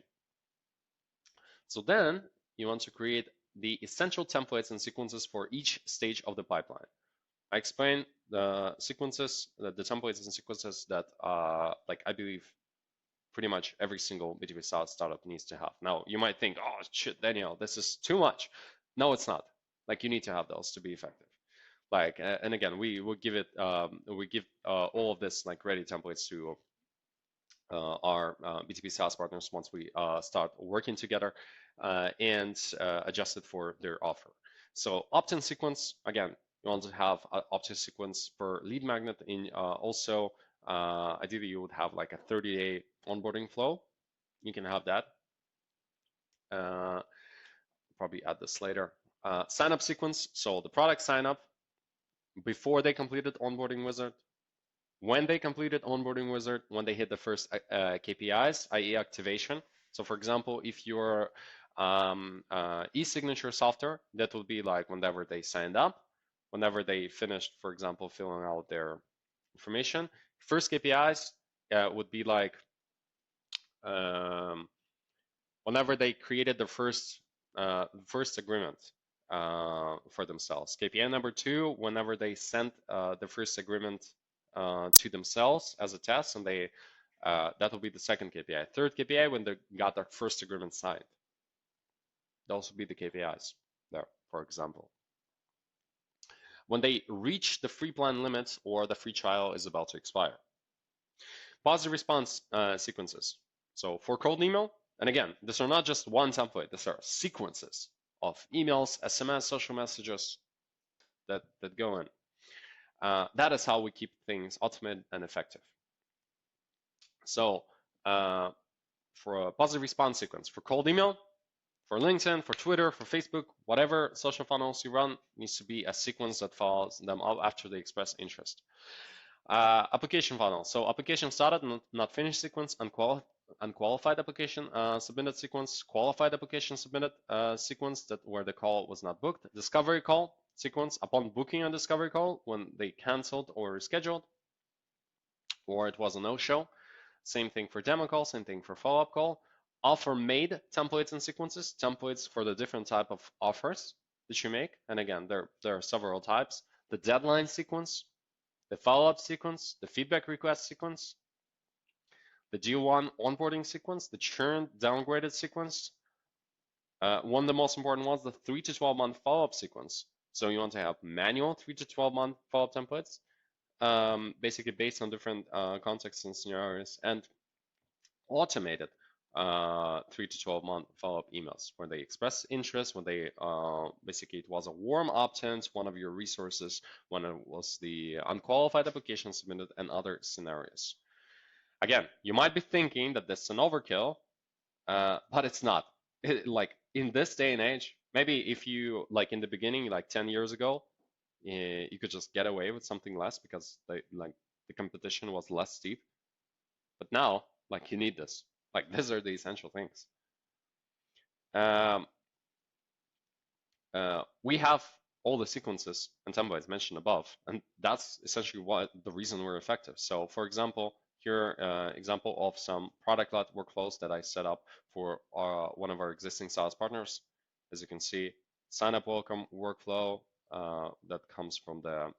So then you want to create the essential templates and sequences for each stage of the pipeline. I explain the sequences, the templates and sequences that like I believe pretty much every single B2B SaaS startup needs to have. Now you might think, oh shit, Daniel, this is too much. No, it's not. Like you need to have those to be effective. Like, and again, we will give it, we give all of this like ready templates to our B2B SaaS partners once we start working together and adjust it for their offer. So opt-in sequence, again, you want to have an opt-in sequence per lead magnet. In also, ideally, you would have like a 30-day onboarding flow. You can have that. Probably add this later. Sign up sequence. So the product sign up before they completed onboarding wizard, when they completed onboarding wizard, when they hit the first KPIs, i.e. activation. So for example, if your e-signature software, that would be like whenever they signed up, whenever they finished, for example, filling out their information. First KPIs would be like whenever they created the first agreement for themselves. KPI number 2, whenever they sent the first agreement to themselves as a test, and they that will be the second KPI. Third KPI, when they got their first agreement signed. Those would be the KPIs there, for example. When they reach the free plan limits or the free trial is about to expire. Positive response sequences. So for cold email, and again, these are not just one template, these are sequences of emails, SMS, social messages that go in. That is how we keep things automated and effective. So for a positive response sequence, for cold email, for LinkedIn, for Twitter, for Facebook, whatever social funnels you run, needs to be a sequence that follows them up after they express interest. Application funnel. So application started, not finished sequence, unqualified application submitted sequence, qualified application submitted sequence that where the call was not booked, discovery call sequence upon booking a discovery call when they canceled or rescheduled, or it was a no-show. Same thing for demo call, same thing for follow-up call. Offer made templates and sequences, templates for the different type of offers that you make. And again, there are several types. The deadline sequence, the follow-up sequence, the feedback request sequence, the G1 onboarding sequence, the churn downgraded sequence. One of the most important ones, the 3 to 12 month follow-up sequence. So you want to have manual 3 to 12 month follow-up templates, basically based on different contexts and scenarios, and automated 3 to 12 month follow-up emails where they express interest, when they basically it was a warm opt-in to one of your resources, when it was the unqualified application submitted, and other scenarios. Again, you might be thinking that this is an overkill, but it's not. Like in this day and age, maybe if you like in the beginning, like 10 years ago, you could just get away with something less because the competition was less steep. But now, like you need this. Like these are the essential things. We have all the sequences and templates mentioned above, and that's essentially what the reason we're effective. So for example, here example of some product-led workflows that I set up for one of our existing SaaS partners. As you can see, sign up welcome workflow that comes from the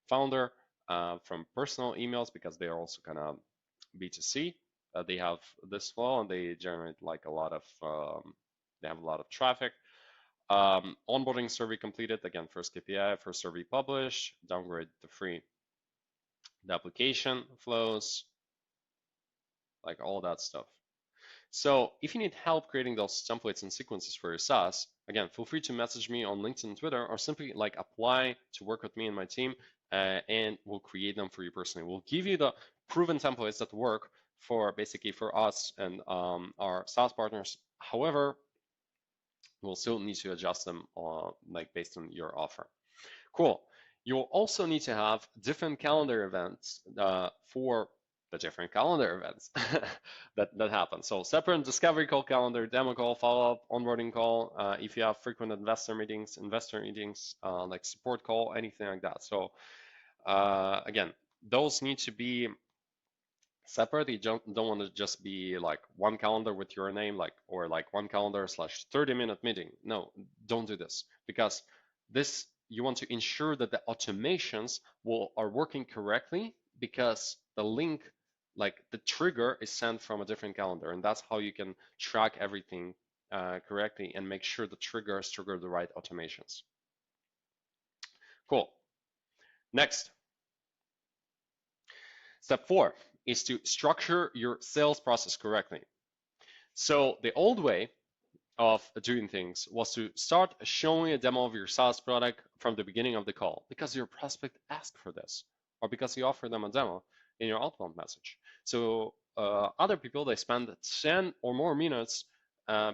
founder, from personal emails because they are also kind of B2C. They have this flow and they generate like a lot of they have a lot of traffic. Onboarding survey completed, again, first KPI, first survey published, downgrade to free. The application flows, like all that stuff. So if you need help creating those templates and sequences for your SaaS, again, feel free to message me on LinkedIn and Twitter, or simply like apply to work with me and my team, and we'll create them for you personally. We'll give you the proven templates that work for basically for us and our SaaS partners. However, we'll still need to adjust them like based on your offer. Cool. You'll also need to have different calendar events for the different calendar events that happen. So separate discovery call calendar, demo call, follow-up, onboarding call. If you have frequent investor meetings, like support call, anything like that. So again, those need to be separate. You don't want to just be like one calendar with your name, like or like one calendar / 30-minute meeting. No, don't do this, because this you want to ensure that the automations are working correctly, because the link, like the trigger, is sent from a different calendar, and that's how you can track everything correctly and make sure the triggers trigger the right automations. Cool. Next, step 4 is to structure your sales process correctly. So the old way of doing things was to start showing a demo of your SaaS product from the beginning of the call, because your prospect asked for this, or because you offer them a demo in your outbound message. So other people, they spend 10 or more minutes,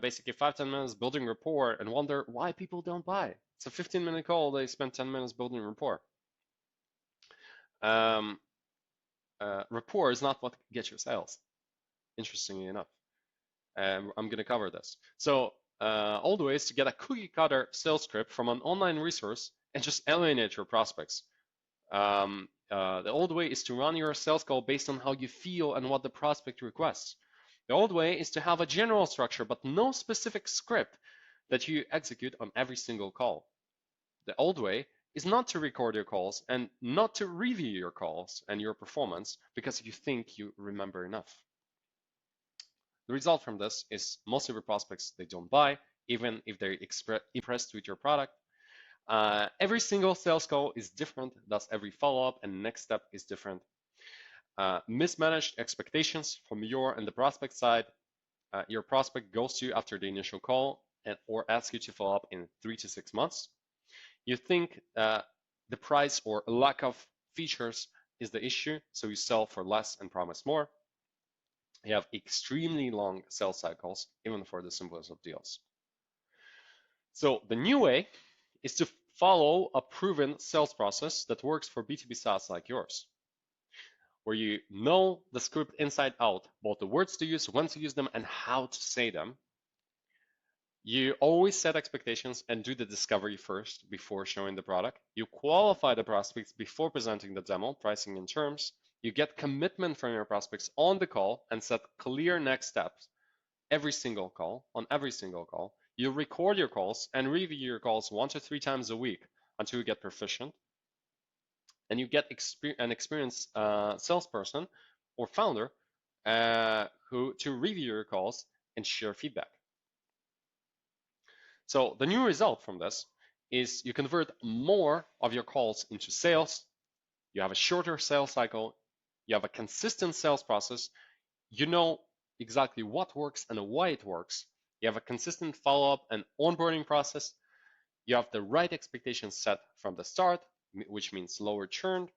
basically 5-10 minutes building rapport, and wonder why people don't buy. It's a 15-minute call, they spend 10 minutes building rapport. Rapport is not what gets you sales, interestingly enough. I'm going to cover this. So all the ways to get a cookie cutter sales script from an online resource and just alienate your prospects. The old way is to run your sales call based on how you feel and what the prospect requests. The old way is to have a general structure, but no specific script that you execute on every single call. The old way is not to record your calls and not to review your calls and your performance because you think you remember enough. The result from this is most of your prospects, they don't buy, even if they're impressed with your product. Every single sales call is different, thus every follow-up and next step is different. Mismanaged expectations from your and the prospect side. Your prospect goes to you after the initial call or asks you to follow up in 3 to 6 months. You think the price or lack of features is the issue, so you sell for less and promise more. You have extremely long sales cycles, even for the simplest of deals. So the new way is to follow a proven sales process that works for B2B SaaS like yours, where you know the script inside out, both the words to use, when to use them, and how to say them. You always set expectations and do the discovery first before showing the product. You qualify the prospects before presenting the demo, pricing and terms. You get commitment from your prospects on the call and set clear next steps on every single call. You record your calls and review your calls 1 to 3 times a week until you get proficient. And you get an experienced salesperson or founder to review your calls and share feedback. So the new result from this is you convert more of your calls into sales, You have a shorter sales cycle. You have a consistent sales process. You know exactly what works and why it works. You have a consistent follow-up and onboarding process. You have the right expectations set from the start, which means lower churn.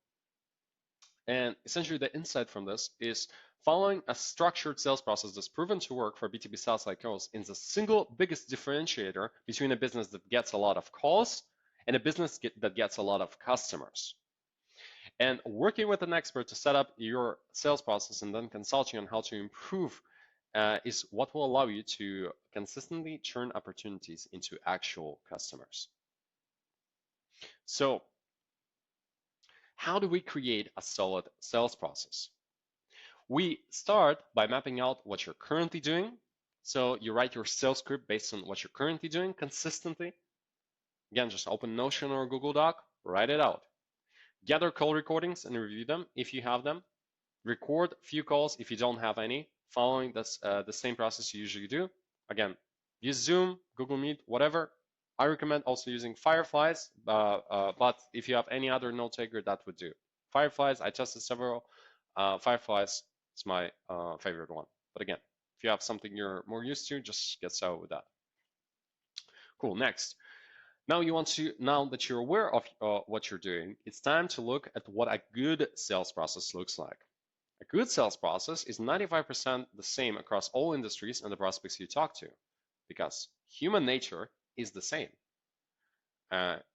And essentially the insight from this is following a structured sales process that's proven to work for B2B SaaS like yours is the single biggest differentiator between a business that gets a lot of calls and a business that gets a lot of customers. And working with an expert to set up your sales process and then consult you on how to improve is what will allow you to consistently turn opportunities into actual customers. So how do we create a solid sales process? We start by mapping out what you're currently doing. So you write your sales script based on what you're currently doing consistently. Again, just open Notion or Google Doc, write it out. Gather call recordings and review them if you have them. Record a few calls if you don't have any, following this, the same process you usually do. Again, use Zoom, Google Meet, whatever. I recommend also using Fireflies, but if you have any other note taker, that would do. Fireflies, I tested several. Fireflies is my favorite one. But again, if you have something you're more used to, just get started with that. Cool, next. Now that you're aware of what you're doing, it's time to look at what a good sales process looks like. A good sales process is 95% the same across all industries and the prospects you talk to, because human nature is the same.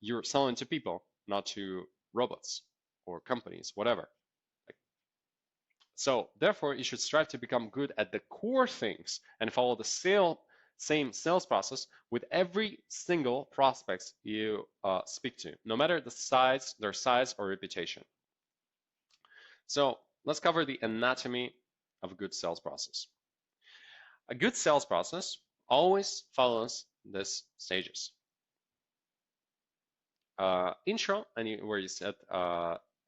You're selling to people, not to robots or companies, whatever. So therefore, you should strive to become good at the core things and follow the same sales process with every single prospect you speak to, no matter their size or reputation. So let's cover the anatomy of a good sales process. A good sales process always follows these stages. Intro, where you set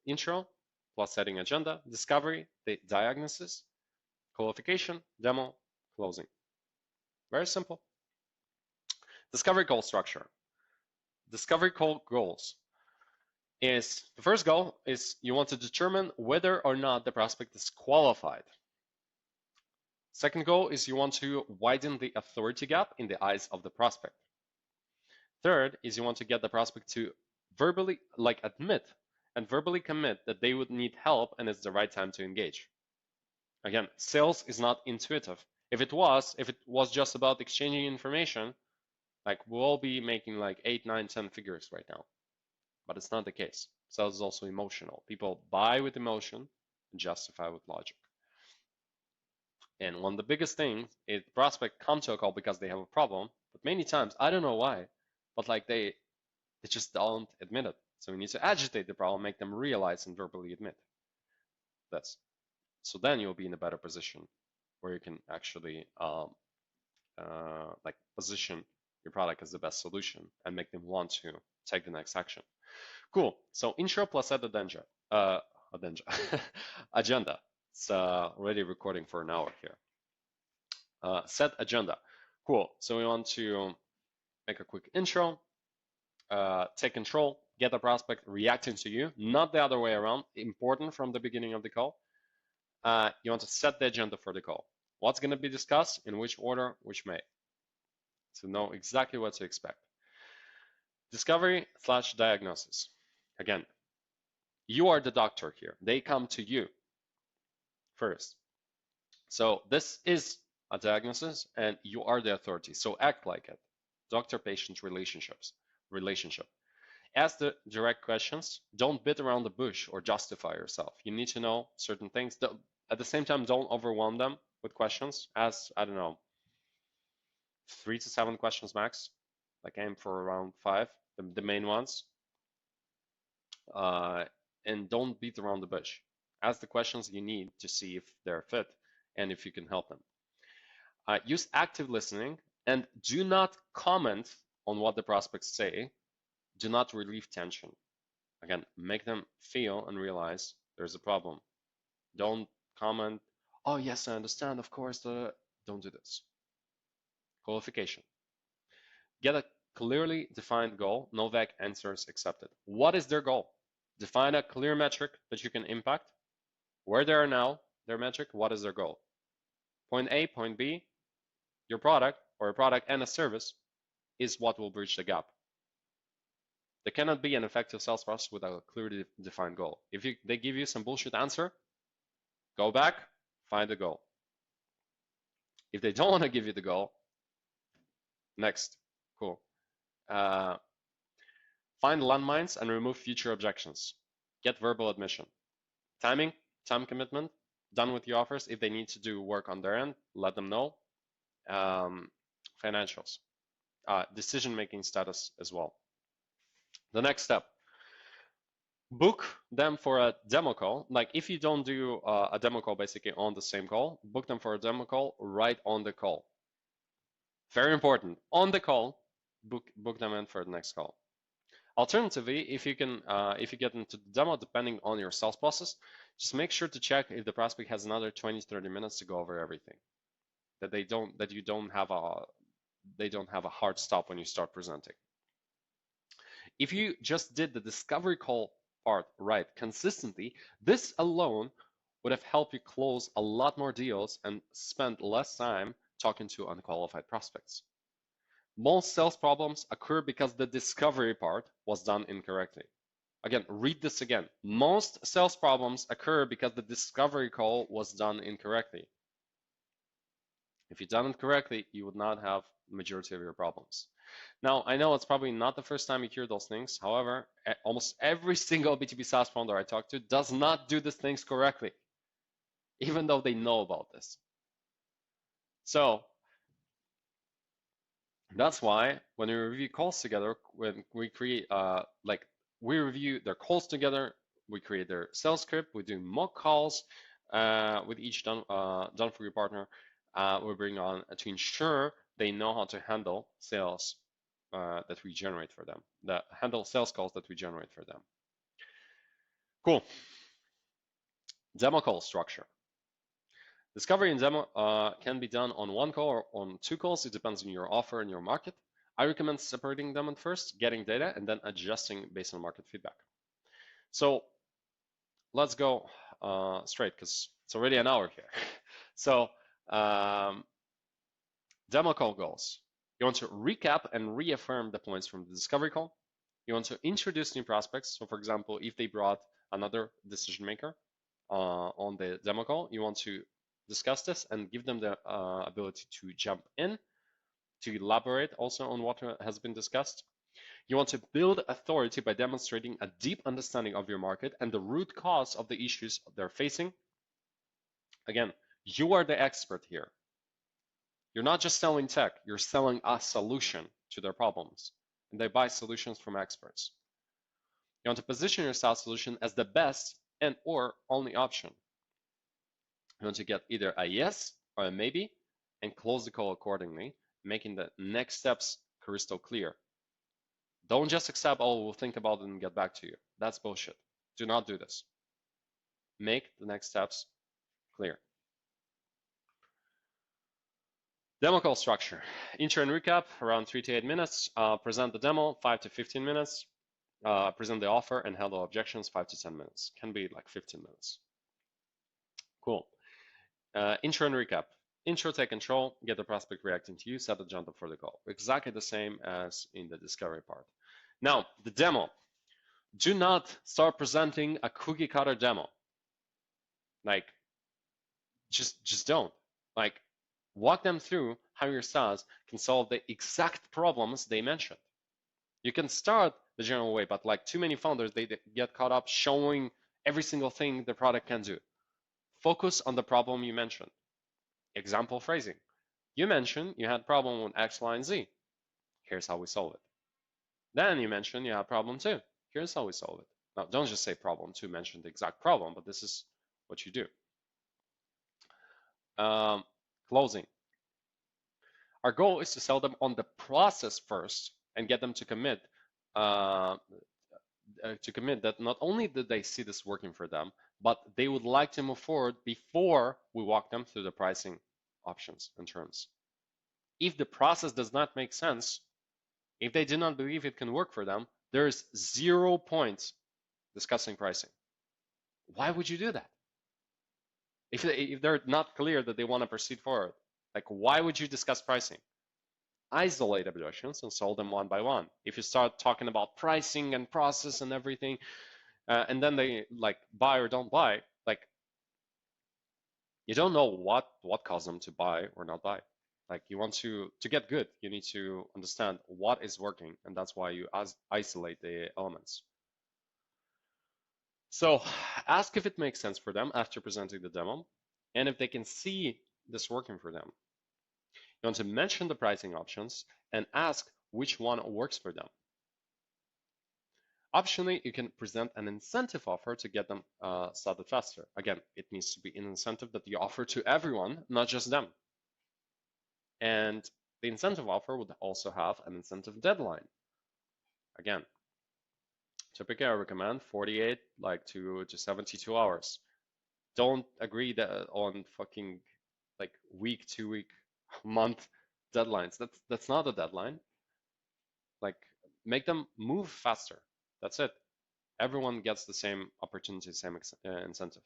intro plus setting agenda, discovery, the diagnosis, qualification, demo, closing. Very simple. Discovery goal structure. Discovery goal goals is the first goal is you want to determine whether or not the prospect is qualified. Second goal is you want to widen the authority gap in the eyes of the prospect. Third is you want to get the prospect to verbally admit and verbally commit that they would need help and it's the right time to engage. Again, sales is not intuitive. If it was just about exchanging information, like we'll all be making like 8, 9, 10 figures right now. But it's not the case. Sales is also emotional. People buy with emotion and justify with logic. And one of the biggest things is prospect come to a call because they have a problem, but many times, I don't know why, but like they just don't admit it. So we need to agitate the problem, make them realize and verbally admit this. So then you'll be in a better position where you can actually position your product as the best solution and make them want to take the next action. Cool. So intro plus set agenda. Agenda. It's already recording for an hour here. Set agenda. Cool. So we want to make a quick intro, take control, get the prospect reacting to you, not the other way around. Important from the beginning of the call. You want to set the agenda for the call. What's going to be discussed, in which order, which may. To know exactly what to expect. Discovery/diagnosis. Again, you are the doctor here. They come to you first. So this is a diagnosis and you are the authority. So act like it. Doctor-patient relationship. Ask the direct questions. Don't beat around the bush or justify yourself. You need to know certain things. At the same time, don't overwhelm them with questions. Ask, I don't know, 3 to 7 questions max. Like aim for around 5, the main ones. And don't beat around the bush. Ask the questions you need to see if they're fit and if you can help them. Use active listening and do not comment on what the prospects say. Do not relieve tension. Again, make them feel and realize there's a problem. Don't comment, oh yes, I understand, of course. Don't do this. Qualification. Get a clearly defined goal, no vague answers accepted. What is their goal? Define a clear metric that you can impact. Where they are now, their metric, what is their goal? Point A, point B, your product or a product and a service is what will bridge the gap. There cannot be an effective sales process without a clearly defined goal. If they give you some bullshit answer, go back, find the goal. If they don't want to give you the goal, next. Cool. Find landmines and remove future objections. Get verbal admission. Timing, time commitment, done with the offers. If they need to do work on their end, let them know. Financials, decision-making status as well. The next step, book them for a demo call. Like if you don't do a demo call basically on the same call, book them for a demo call right on the call. Very important. On the call, book them in for the next call. Alternatively, if you get into the demo, depending on your sales process, just make sure to check if the prospect has another 20-30 minutes to go over everything. They don't have a hard stop when you start presenting. If you just did the discovery call part right consistently, this alone would have helped you close a lot more deals and spend less time talking to unqualified prospects. Most sales problems occur because the discovery part was done incorrectly. Again, read this again. Most sales problems occur because the discovery call was done incorrectly. If you done it correctly, you would not have the majority of your problems. Now, I know it's probably not the first time you hear those things. However, almost every single B2B SaaS founder I talk to does not do these things correctly, even though they know about this. So that's why when we review calls together, when we create, we review their calls together, we create their sales script, we do mock calls with each done for your partner. We bring on to ensure they know how to handle sales that we generate for them, handle sales calls that we generate for them. Cool. Demo call structure. Discovery and demo can be done on one call or on two calls. It depends on your offer and your market. I recommend separating them at first, getting data, and then adjusting based on market feedback. So let's go straight because it's already an hour here. So demo call goals. You want to recap and reaffirm the points from the discovery call. You want to introduce new prospects. So for example, if they brought another decision maker on the demo call, you want to discuss this and give them the ability to jump in, to elaborate also on what has been discussed. You want to build authority by demonstrating a deep understanding of your market and the root cause of the issues they're facing. Again, you are the expert here. You're not just selling tech, you're selling a solution to their problems. And they buy solutions from experts. You want to position your SaaS solution as the best and or only option. You want to get either a yes or a maybe and close the call accordingly, making the next steps crystal clear. Don't just accept, oh, we'll think about it and get back to you. That's bullshit. Do not do this. Make the next steps clear. Demo call structure. Intro and recap, around 3 to 8 minutes. Present the demo, 5 to 15 minutes. Present the offer and handle objections, 5 to 10 minutes. Can be like 15 minutes. Cool. Intro and recap. Intro, take control, get the prospect reacting to you, set the agenda for the call. Exactly the same as in the discovery part. Now, the demo. Do not start presenting a cookie cutter demo. Like, just don't. Like, walk them through how your SaaS can solve the exact problems they mentioned. You can start the general way, but like too many founders, they get caught up showing every single thing the product can do. Focus on the problem you mentioned. Example phrasing. You mentioned you had a problem with X, Y, and Z. Here's how we solve it. Then you mentioned you have problem 2. Here's how we solve it. Now, don't just say problem 2, mention the exact problem, but this is what you do. Closing. Our goal is to sell them on the process first and get them to commit that not only did they see this working for them, but they would like to move forward before we walk them through the pricing options and terms. If the process does not make sense, if they do not believe it can work for them, there is 0 point discussing pricing. Why would you do that? If they're not clear that they want to proceed forward, like why would you discuss pricing? Isolate objections and solve them one by one. If you start talking about pricing and process and everything, and then they like buy or don't buy, like you don't know what caused them to buy or not buy. Like you want to get good, you need to understand what is working, and that's why you isolate the elements. So ask if it makes sense for them after presenting the demo, and if they can see this working for them. You want to mention the pricing options and ask which one works for them. Optionally, you can present an incentive offer to get them started faster. Again, it needs to be an incentive that you offer to everyone, not just them. And the incentive offer would also have an incentive deadline. Again, typically I recommend 48 to 72 hours. Don't agree that on fucking like week, 2 week, month deadlines. That's not a deadline. Like make them move faster. That's it. Everyone gets the same opportunity, same incentive.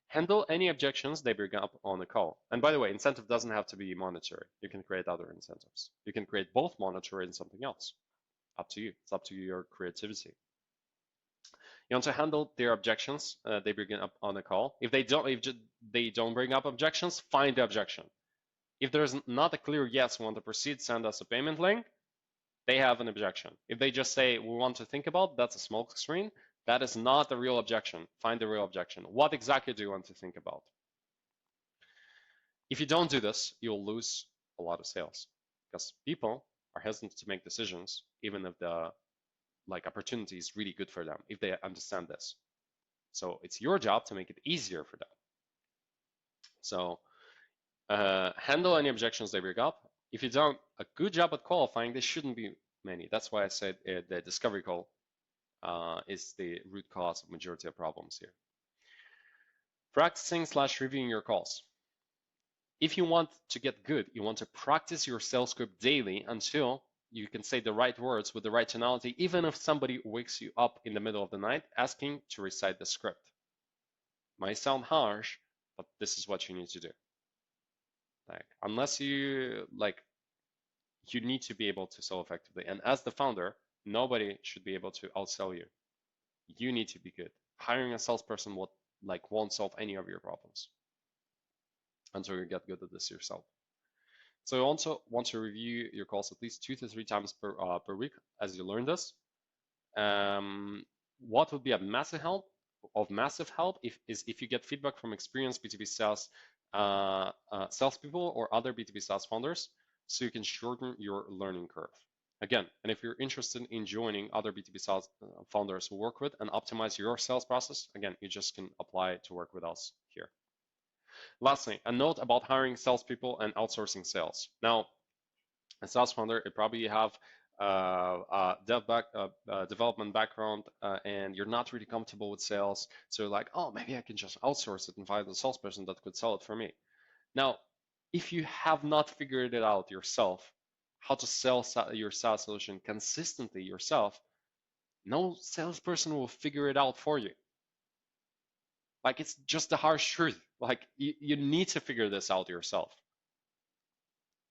Handle any objections they bring up on the call. And by the way, incentive doesn't have to be monetary. You can create other incentives. You can create both monetary and something else. Up to you. It's up to your creativity. You want to handle their objections they bring up on the call. If they don't bring up objections, find the objection. If there's not a clear yes, we want to proceed, send us a payment link, they have an objection. If they just say, we want to think about, that's a smoke screen, that is not the real objection. Find the real objection. What exactly do you want to think about? If you don't do this, you'll lose a lot of sales because people are hesitant to make decisions, even if the opportunity is really good for them, if they understand this. So it's your job to make it easier for them. So handle any objections they bring up. If you done a good job at qualifying, there shouldn't be many. That's why I said the discovery call is the root cause of majority of problems here. Practicing / reviewing your calls. If you want to get good, you want to practice your sales script daily until you can say the right words with the right tonality, even if somebody wakes you up in the middle of the night asking to recite the script. Might sound harsh, but this is what you need to do. Unless you you need to be able to sell effectively. And as the founder, nobody should be able to outsell you. You need to be good. Hiring a salesperson won't solve any of your problems until you get good at this yourself. So you also want to review your calls at least 2 to 3 times per week as you learn this. What would be a massive help is if you get feedback from experienced B2B SaaS salespeople or other B2B SaaS founders, so you can shorten your learning curve. Again, and if you're interested in joining other B2B SaaS founders who work with and optimize your sales process, again, you just can apply to work with us here. Lastly, a note about hiring salespeople and outsourcing sales. Now, as SaaS founder, you probably have development background and you're not really comfortable with sales. So you're like, oh, maybe I can just outsource it and find a salesperson that could sell it for me. Now, if you have not figured it out yourself, how to sell your SaaS solution consistently yourself, no salesperson will figure it out for you. It's just the harsh truth. You need to figure this out yourself.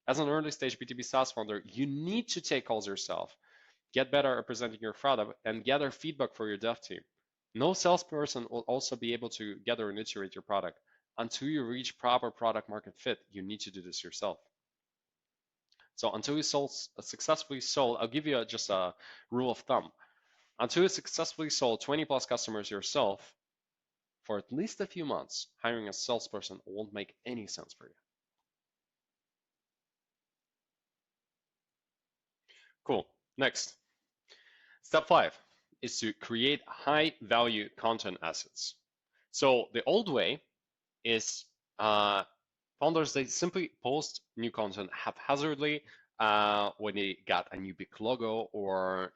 As an early stage B2B SaaS founder, you need to take calls yourself, get better at presenting your product, and gather feedback for your dev team. No salesperson will also be able to gather and iterate your product. Until you reach proper product market fit, you need to do this yourself. So until you successfully sold, I'll give you just a rule of thumb. Until you successfully sold 20 plus customers yourself, for at least a few months, hiring a salesperson won't make any sense for you. Cool. Next. Step 5 is to create high value content assets. So the old way is founders, they simply post new content haphazardly when they got a new big logo or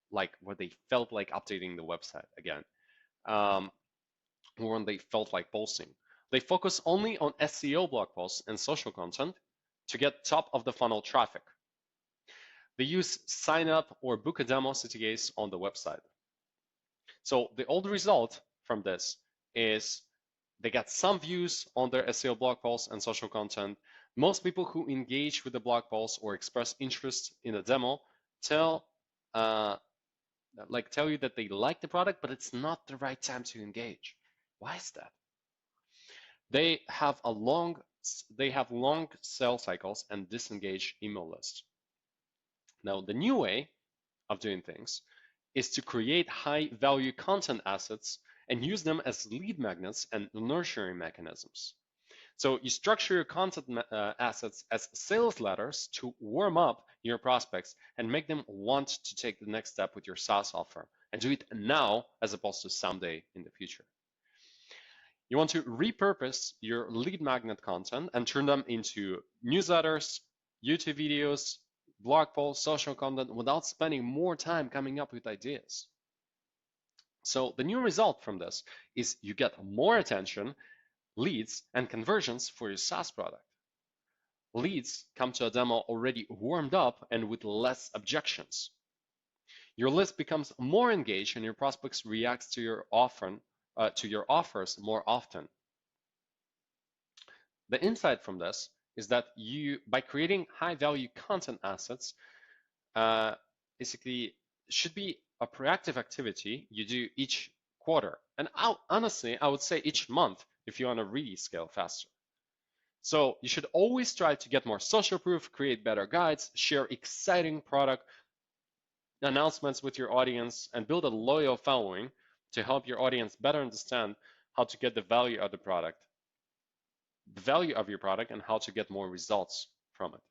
where they felt like updating the website again, or when they felt like posting. They focus only on SEO blog posts and social content to get top of the funnel traffic. They use sign up or book a demo CTAs on the website. So the old result from this is they get some views on their SEO blog posts and social content. Most people who engage with the blog posts or express interest in the demo tell uh, tell you that they like the product, but it's not the right time to engage. Why is that? They have long sales cycles and disengaged email lists. Now, the new way of doing things is to create high value content assets and use them as lead magnets and nurturing mechanisms. So you structure your content assets as sales letters to warm up your prospects and make them want to take the next step with your SaaS offer, and do it now as opposed to someday in the future. You want to repurpose your lead magnet content and turn them into newsletters, YouTube videos, blog posts, social content without spending more time coming up with ideas. So the new result from this is you get more attention, leads, and conversions for your SaaS product. Leads come to a demo already warmed up and with less objections. Your list becomes more engaged and your prospects react to your offers more often. The insight from this is that by creating high value content assets, basically should be a proactive activity you do each quarter. And honestly, I would say each month if you want to really scale faster. So you should always try to get more social proof, create better guides, share exciting product announcements with your audience, and build a loyal following to help your audience better understand how to get the value of your product and how to get more results from it.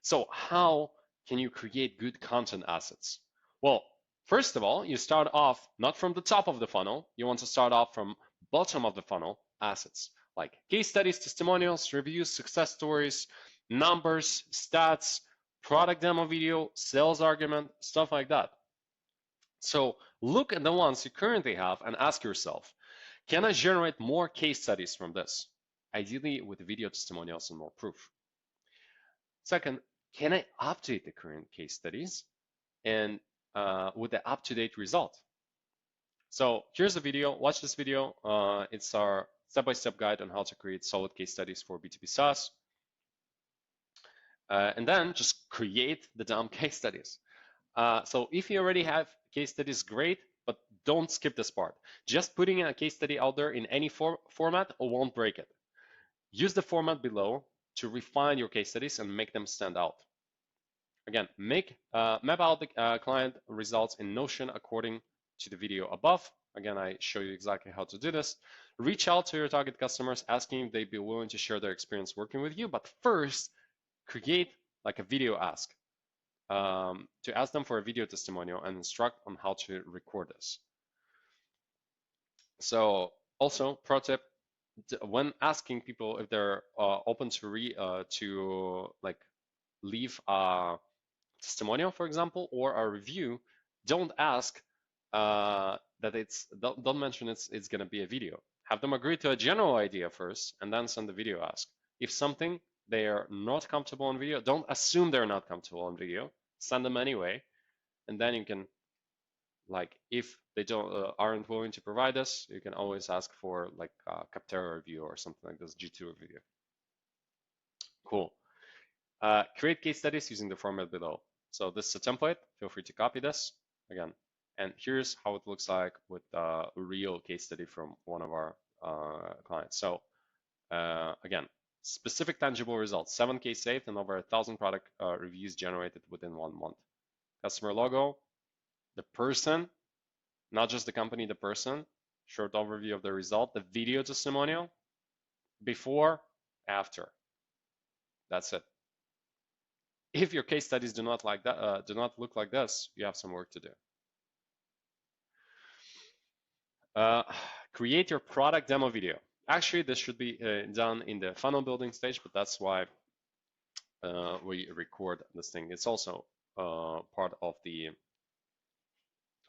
So how can you create good content assets? Well, first of all, you start off not from the top of the funnel. You want to start off from bottom of the funnel assets like case studies, testimonials, reviews, success stories, numbers, stats, product demo video, sales argument, stuff like that. So look at the ones you currently have and ask yourself, can I generate more case studies from this? Ideally with video testimonials and more proof. Second, can I update the current case studies and with the up-to-date result? So here's a video. Watch this video. It's our step-by-step guide on how to create solid case studies for B2B SaaS. And then just create the damn case studies. So if you already have case studies, great, but don't skip this part. Just putting a case study out there in any format won't break it. Use the format below to refine your case studies and make them stand out. Again, map out the client results in Notion according to the video above. Again, I show you exactly how to do this. Reach out to your target customers, asking if they'd be willing to share their experience working with you. But first, create like a video ask to ask them for a video testimonial and instruct on how to record this. So also, pro tip, when asking people if they're open to leave a testimonial, for example, or a review, don't ask don't mention it's going to be a video. Have them agree to a general idea first and then send the video ask. If something they are not comfortable on video, don't assume they're not comfortable on video. Send them anyway, and then you can, if they aren't willing to provide this, you can always ask for Capterra review or something like this, G2 review. Cool. Create case studies using the format below. So this is a template. Feel free to copy this again. And here's how it looks like with a real case study from one of our clients. So again, specific tangible results, 7K saved and over 1,000 product reviews generated within 1 month. Customer logo, the person, not just the company, the person, short overview of the result, the video testimonial, before, after. That's it. If your case studies do not look like this, you have some work to do. Create your product demo video. Actually, this should be done in the funnel building stage, but that's why we record this thing. It's also part of the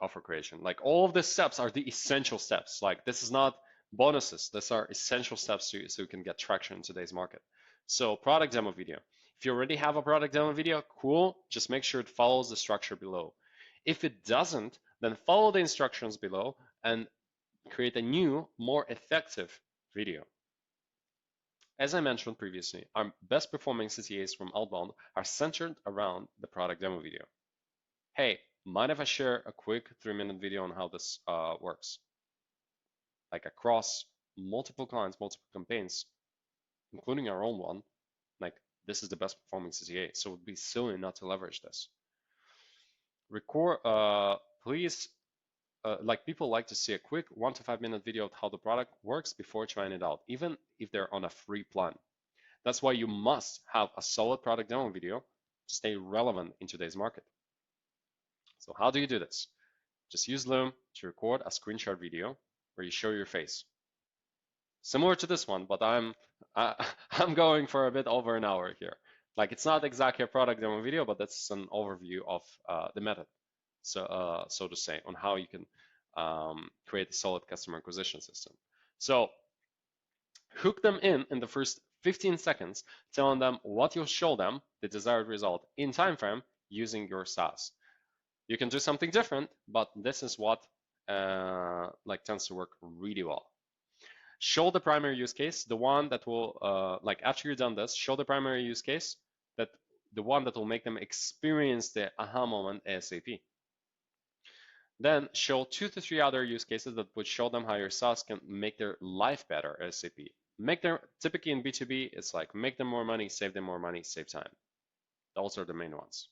offer creation. Like all of the steps are the essential steps. Like this is not bonuses. These are essential steps so you can get traction in today's market. So product demo video. If you already have a product demo video, cool. Just make sure it follows the structure below. If it doesn't, then follow the instructions below and create a new, more effective video. As I mentioned previously, our best performing CTAs from outbound are centered around the product demo video. Hey, mind if I share a quick 3-minute video on how this works? Like across multiple clients, multiple campaigns, including our own one, like this is the best performing CTA. So it would be silly not to leverage this. Record, please, like people like to see a quick 1 to 5 minute video of how the product works before trying it out, even if they're on a free plan. That's why you must have a solid product demo video to stay relevant in today's market. So how do you do this? Just use Loom to record a screenshot video where you show your face. Similar to this one, but I'm going for a bit over an hour here. Like it's not exactly a product demo video, but that's an overview of the method, so to say, on how you can create a solid customer acquisition system. So hook them in the first 15 seconds, telling them what you'll show them, the desired result in time frame using your SaaS. You can do something different, but this is what like tends to work really well. Show the primary use case, the one that will, like after you've done this, show the primary use case, that the one that will make them experience the aha moment ASAP. Then show 2 to 3 other use cases that would show them how your SaaS can make their life better ASAP. Make them, typically in B2B, it's like make them more money, save time. Those are the main ones.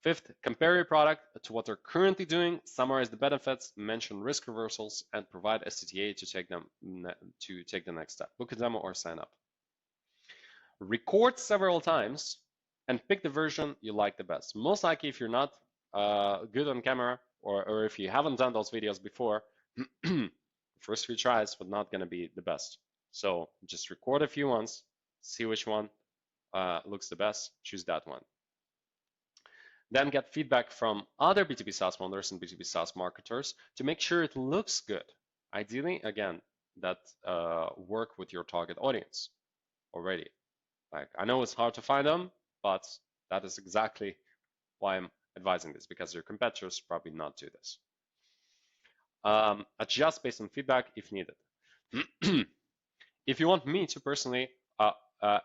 Fifth, compare your product to what they're currently doing, summarize the benefits, mention risk reversals, and provide a CTA to take the next step. Book a demo or sign up. Record several times and pick the version you like the best. Most likely, if you're not good on camera or if you haven't done those videos before, first few tries would not going to be the best. So just record a few ones, see which one looks the best, choose that one. Then get feedback from other B2B SaaS founders and B2B SaaS marketers to make sure it looks good. Ideally, again, that work with your target audience already. Like I know it's hard to find them, but that is exactly why I'm advising this, because your competitors probably not do this. Adjust based on feedback if needed. If you want me to personally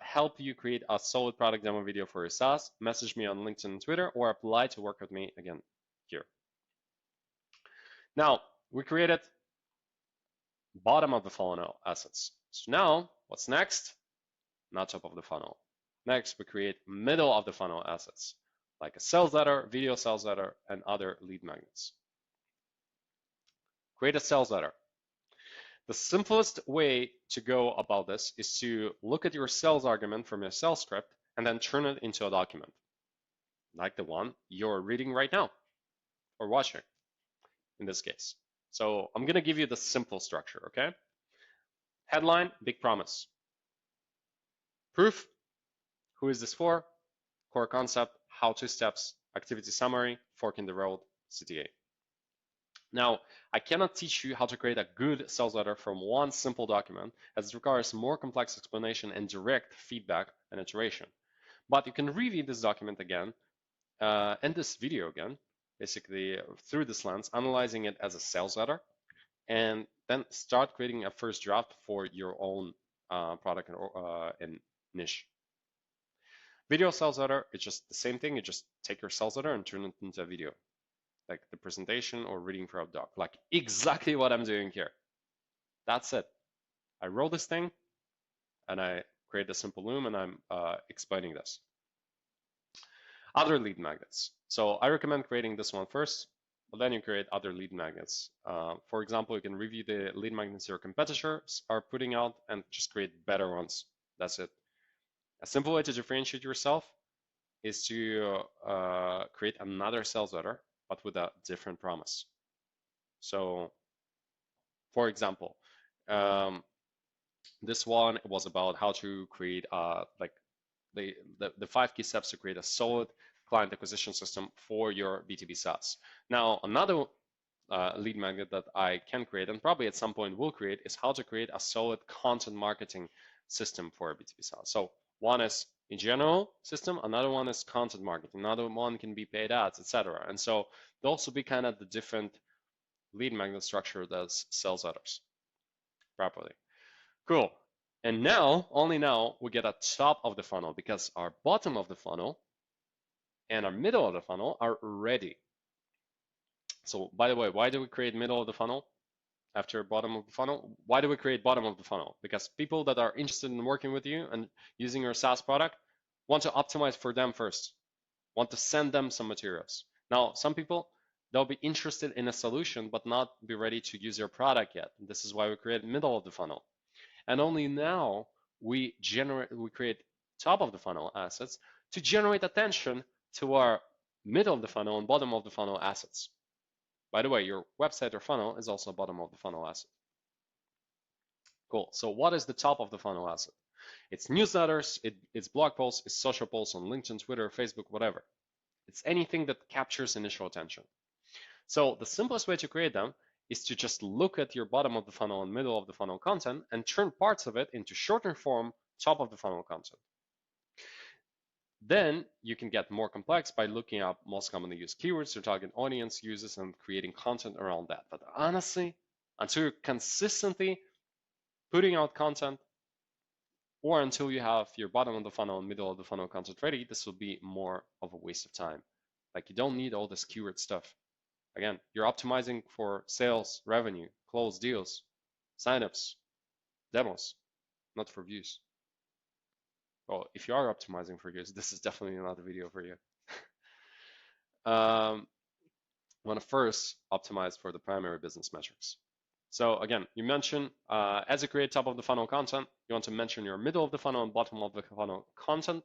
help you create a solid product demo video for your SaaS, message me on LinkedIn and Twitter, or apply to work with me again here. Now, we created bottom of the funnel assets. So now, what's next? Not top of the funnel. Next, we create middle of the funnel assets, like a sales letter, video sales letter, and other lead magnets. Create a sales letter. The simplest way to go about this is to look at your sales argument from your sales script and then turn it into a document, like the one you're reading right now or watching in this case. So I'm going to give you the simple structure, okay? Headline, big promise. Proof, who is this for? Core concept, how-to steps, activity summary, fork in the road, CTA. Now, I cannot teach you how to create a good sales letter from one simple document, as it requires more complex explanation and direct feedback and iteration. But you can reread this document again and this video again, basically through this lens, analyzing it as a sales letter, and then start creating a first draft for your own product and niche. Video sales letter, it's just the same thing. You just take your sales letter and turn it into a video, like the presentation or reading for a doc, like exactly what I'm doing here. That's it. I wrote this thing and I create a simple Loom and I'm explaining this. Other lead magnets. So I recommend creating this one first, but then you create other lead magnets. For example, you can review the lead magnets your competitors are putting out and just create better ones. That's it. A simple way to differentiate yourself is to create another sales letter, but with a different promise. So, for example, this one was about how to create like the 5 key steps to create a solid client acquisition system for your B2B SaaS. Now, another lead magnet that I can create, and probably at some point will create, is how to create a solid content marketing system for a B2B SaaS. So One is in general system, another one is content marketing, another one can be paid ads, etc. And so those will be kind of the different lead magnet structure that sells others properly. Cool. And now, only now, we get a top of the funnel because our bottom of the funnel and our middle of the funnel are ready. So by the way, why do we create middle of the funnel after bottom of the funnel? Why do we create bottom of the funnel? Because people that are interested in working with you and using your SaaS product want to optimize for them first, want to send them some materials. Now, some people, they'll be interested in a solution, but not be ready to use your product yet. This is why we create middle of the funnel. And only now we create top of the funnel assets to generate attention to our middle of the funnel and bottom of the funnel assets. By the way, your website or funnel is also bottom of the funnel asset. Cool. So what is the top of the funnel asset? It's newsletters, it's blog posts, it's social posts on LinkedIn, Twitter, Facebook, whatever. It's anything that captures initial attention. So the simplest way to create them is to just look at your bottom of the funnel and middle of the funnel content and turn parts of it into shorter form top of the funnel content. Then you can get more complex by looking up most commonly used keywords your target audience uses and creating content around that. But honestly, until you're consistently putting out content or until you have your bottom of the funnel and middle of the funnel content ready, this will be more of a waste of time. Like you don't need all this keyword stuff. Again, you're optimizing for sales, revenue, closed deals, signups, demos, not for views. Well, if you are optimizing for views, this is definitely not a video for you. Want to first optimize for the primary business metrics. So again, you mention as you create top of the funnel content, you want to mention your middle of the funnel and bottom of the funnel content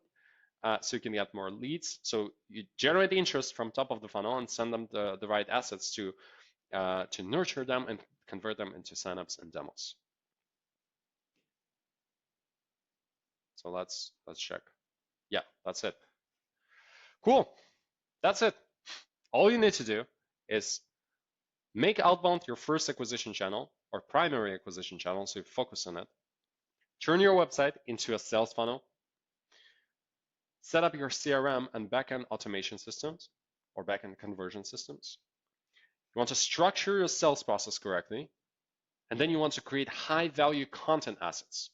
so you can get more leads. So you generate the interest from top of the funnel and send them the right assets to nurture them and convert them into signups and demos. So let's check. Yeah, that's it. Cool. That's it. All you need to do is make outbound your first acquisition channel or primary acquisition channel, so you focus on it. Turn your website into a sales funnel. Set up your CRM and backend automation systems or backend conversion systems. You want to structure your sales process correctly, and then you want to create high value content assets.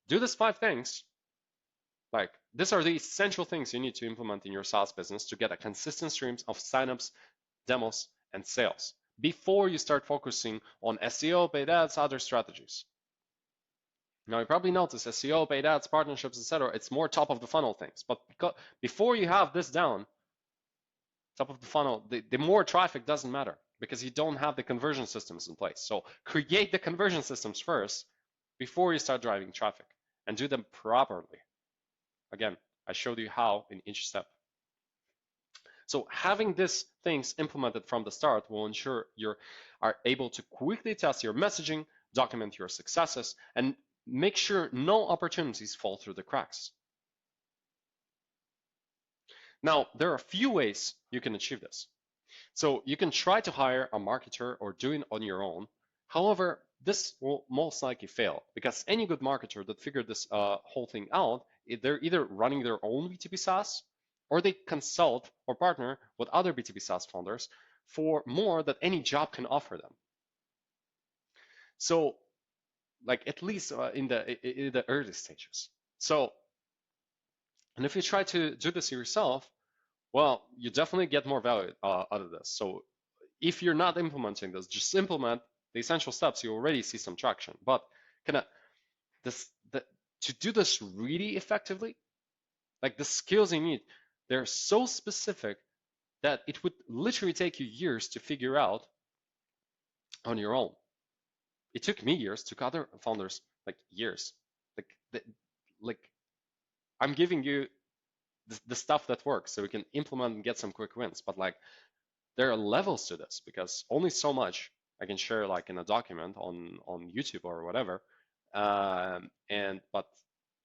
Do these 5 things. Like these are the essential things you need to implement in your SaaS business to get a consistent streams of signups, demos, and sales before you start focusing on SEO, paid ads, other strategies. Now you probably notice SEO, paid ads, partnerships, etc. It's more top of the funnel things. But before you have this down, top of the funnel, the more traffic doesn't matter because you don't have the conversion systems in place. So create the conversion systems first before you start driving traffic and do them properly. Again, I showed you how in each step. So having these things implemented from the start will ensure you are able to quickly test your messaging, document your successes, and make sure no opportunities fall through the cracks. Now, there are a few ways you can achieve this. So you can try to hire a marketer or do it on your own. However, this will most likely fail because any good marketer that figured this whole thing out, they're either running their own B2B SaaS or they consult or partner with other B2B SaaS founders for more that any job can offer them. So like at least in the early stages. So, and if you try to do this yourself, well, you definitely get more value out of this. So if you're not implementing this, just implement the essential steps. You already see some traction, but to do this really effectively, like the skills you need, they're so specific that it would literally take you years to figure out on your own. It took me years, took other founders like years. Like I'm giving you the stuff that works so we can implement and get some quick wins. But like there are levels to this because only so much I can share like in a document on YouTube or whatever. But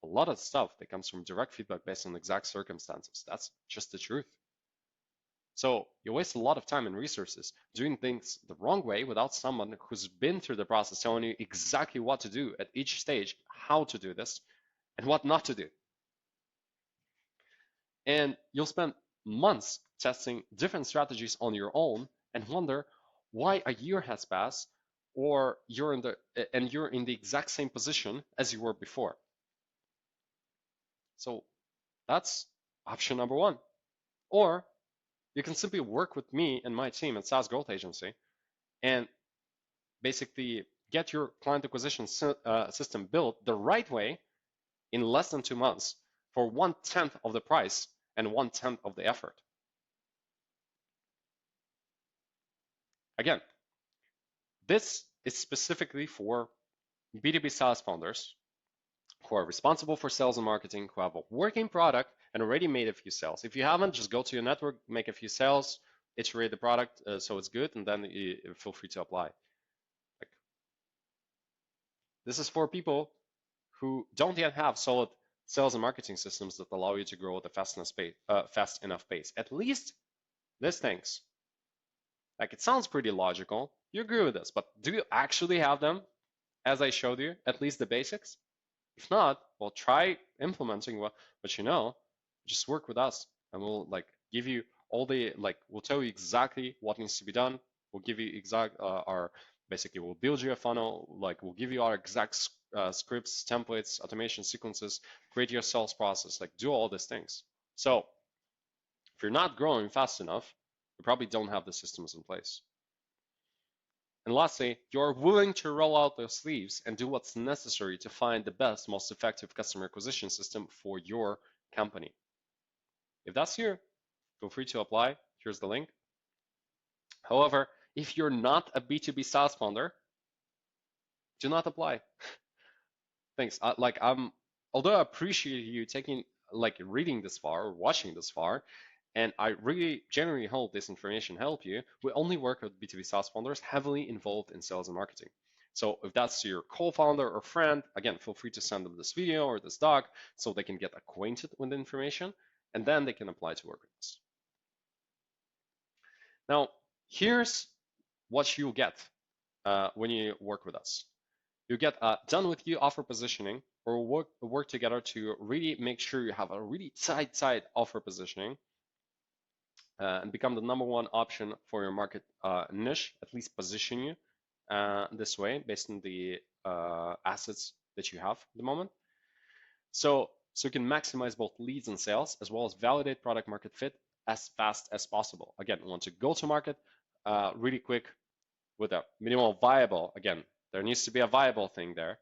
a lot of stuff that comes from direct feedback based on exact circumstances. That's just the truth. So you waste a lot of time and resources doing things the wrong way without someone who's been through the process telling you exactly what to do at each stage, how to do this, and what not to do. And you'll spend months testing different strategies on your own and wonder why a year has passed or you're in the exact same position as you were before. So that's option number one. Or you can simply work with me and my team at SaaS Growth Agency and basically get your client acquisition system built the right way in less than 2 months for 1/10 of the price and 1/10 of the effort. Again, this is specifically for B2B SaaS founders who are responsible for sales and marketing, who have a working product and already made a few sales. If you haven't, just go to your network, make a few sales, iterate the product so it's good, and then you feel free to apply. This is for people who don't yet have solid sales and marketing systems that allow you to grow at a fast enough pace. At least this thinks. Like, it sounds pretty logical. You agree with this, but do you actually have them as I showed you, at least the basics? If not, well, try implementing what you know. Just work with us and we'll give you all the, we'll tell you exactly what needs to be done. We'll give you basically we'll build you a funnel, we'll give you our exact scripts, templates, automation sequences, create your sales process, do all these things. So if you're not growing fast enough, you probably don't have the systems in place. And lastly, you're willing to roll out those sleeves and do what's necessary to find the best, most effective customer acquisition system for your company. If that's you, feel free to apply. Here's the link. However, if you're not a B2B SaaS founder, do not apply. Thanks. Although I appreciate you reading this far or watching this far, and I really genuinely hope this information helped you, we only work with B2B SaaS founders heavily involved in sales and marketing. So if that's your co-founder or friend, again, feel free to send them this video or this doc so they can get acquainted with the information, and then they can apply to work with us. Now, here's what you'll get when you work with us. You get a done with you offer positioning, or work together to really make sure you have a really tight offer positioning and become the #1 option for your market niche, at least position you this way based on the assets that you have at the moment. So you can maximize both leads and sales, as well as validate product market fit as fast as possible. Again, we want to go to market really quick with a minimal viable. Again, there needs to be a viable thing there.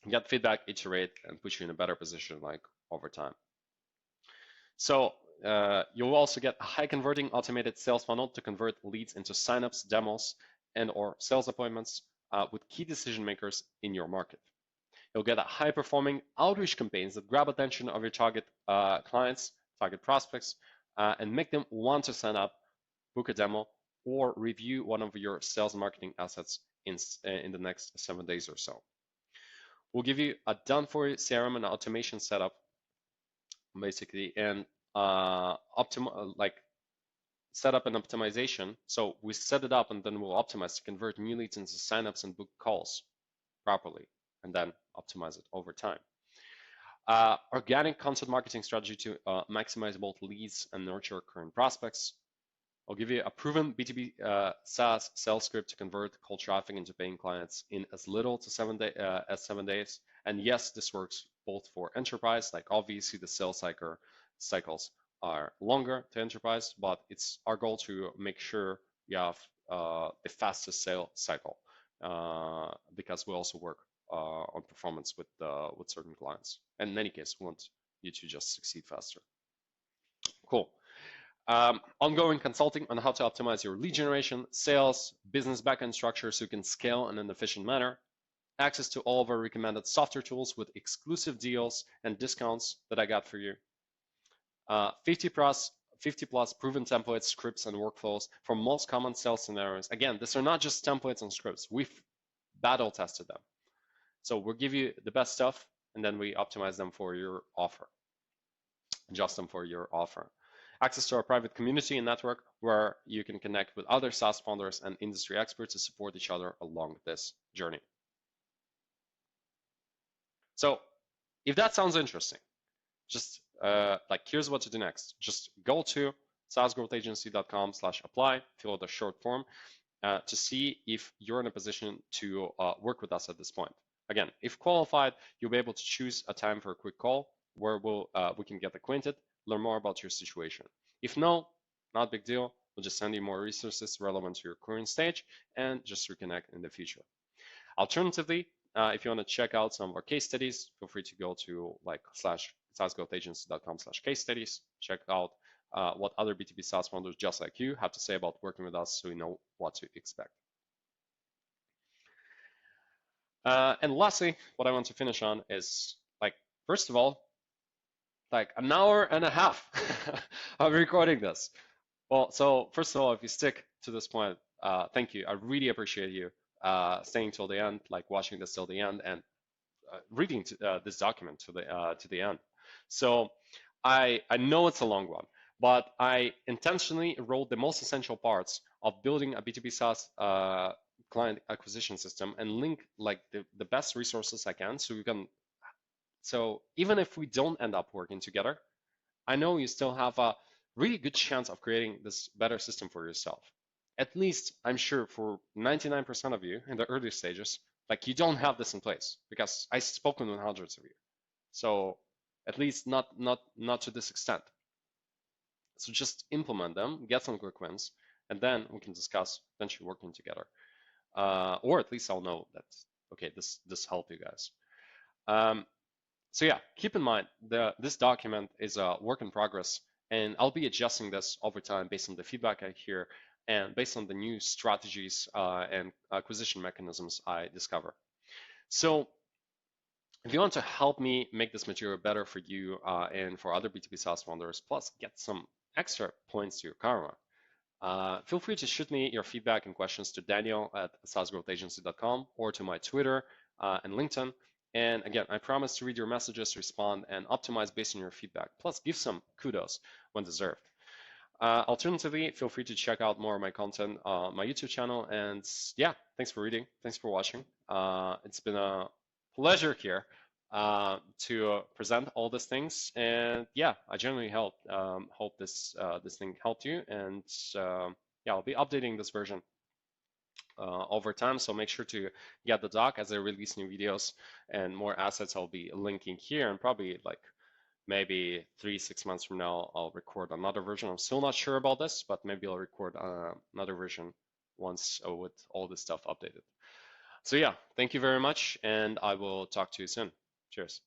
Get feedback, iterate, and put you in a better position over time. So you'll also get a high converting automated sales funnel to convert leads into signups, demos, and or sales appointments with key decision makers in your market. You'll get a high performing outreach campaigns that grab attention of your target clients, target prospects, and make them want to sign up, book a demo, or review one of your sales and marketing assets in the next 7 days or so. We'll give you a done for you CRM and automation setup, basically, and setup and optimization. So we set it up and then we'll optimize to convert new leads into signups and book calls properly, and then optimize it over time. Organic content marketing strategy to maximize both leads and nurture current prospects. I'll give you a proven B2B SaaS sales script to convert cold traffic into paying clients in as little as 7 days. And yes, this works both for enterprise. Obviously, the sales cycles are longer to enterprise, but it's our goal to make sure you have the fastest sales cycle because we also work on performance with certain clients. And in any case, we want you to just succeed faster. Cool. Ongoing consulting on how to optimize your lead generation, sales, business backend structure so you can scale in an efficient manner. Access to all of our recommended software tools with exclusive deals and discounts that I got for you. 50 plus proven templates, scripts, and workflows for most common sales scenarios. Again, these are not just templates and scripts. We've battle tested them. So we'll give you the best stuff, and then we optimize them for your offer. Adjust them for your offer. Access to our private community and network where you can connect with other SaaS founders and industry experts to support each other along this journey. So if that sounds interesting, just like here's what to do next. Just go to saasgrowthagency.com/apply, fill out a short form to see if you're in a position to work with us at this point. Again, if qualified, you'll be able to choose a time for a quick call where we can get acquainted, learn more about your situation. If no, not a big deal. We'll just send you more resources relevant to your current stage and just reconnect in the future. Alternatively, if you want to check out some of our case studies, feel free to go to like saasgrowthagency.com/case studies. Check out what other B2B SaaS founders just like you have to say about working with us so you know what to expect. And lastly, what I want to finish on is like, first of all, like an hour and a half of recording this. Well, so first of all, if you stick to this point, thank you. I really appreciate you staying till the end, like watching this till the end and reading this document to the end. So I know it's a long one, but I intentionally wrote the most essential parts of building a B2B SaaS client acquisition system and link like the best resources I can so you can. So even if we don't end up working together, I know you still have a really good chance of creating this better system for yourself. At least I'm sure for 99% of you in the early stages, like you don't have this in place because I've spoken with hundreds of you. So at least not to this extent. So just implement them, get some quick wins, and then we can discuss eventually working together. Or at least I'll know that okay, this helped you guys. So yeah, keep in mind this document is a work in progress, and I'll be adjusting this over time based on the feedback I hear and based on the new strategies and acquisition mechanisms I discover. So if you want to help me make this material better for you and for other B2B SaaS founders, plus get some extra points to your karma, feel free to shoot me your feedback and questions to Daniel@saasgrowthagency.com or to my Twitter and LinkedIn. And again, I promise to read your messages, respond, and optimize based on your feedback, plus give some kudos when deserved. Alternatively, feel free to check out more of my content on my YouTube channel. And yeah, thanks for reading. Thanks for watching. It's been a pleasure here to present all these things. And yeah, I genuinely hope this thing helped you. And yeah, I'll be updating this version over time. So make sure to get the doc as I release new videos and more assets. I'll be linking here and probably like maybe 3-6 months from now, I'll record another version. I'm still not sure about this, but maybe I'll record another version once with all this stuff updated. So yeah, thank you very much, and I will talk to you soon. Cheers.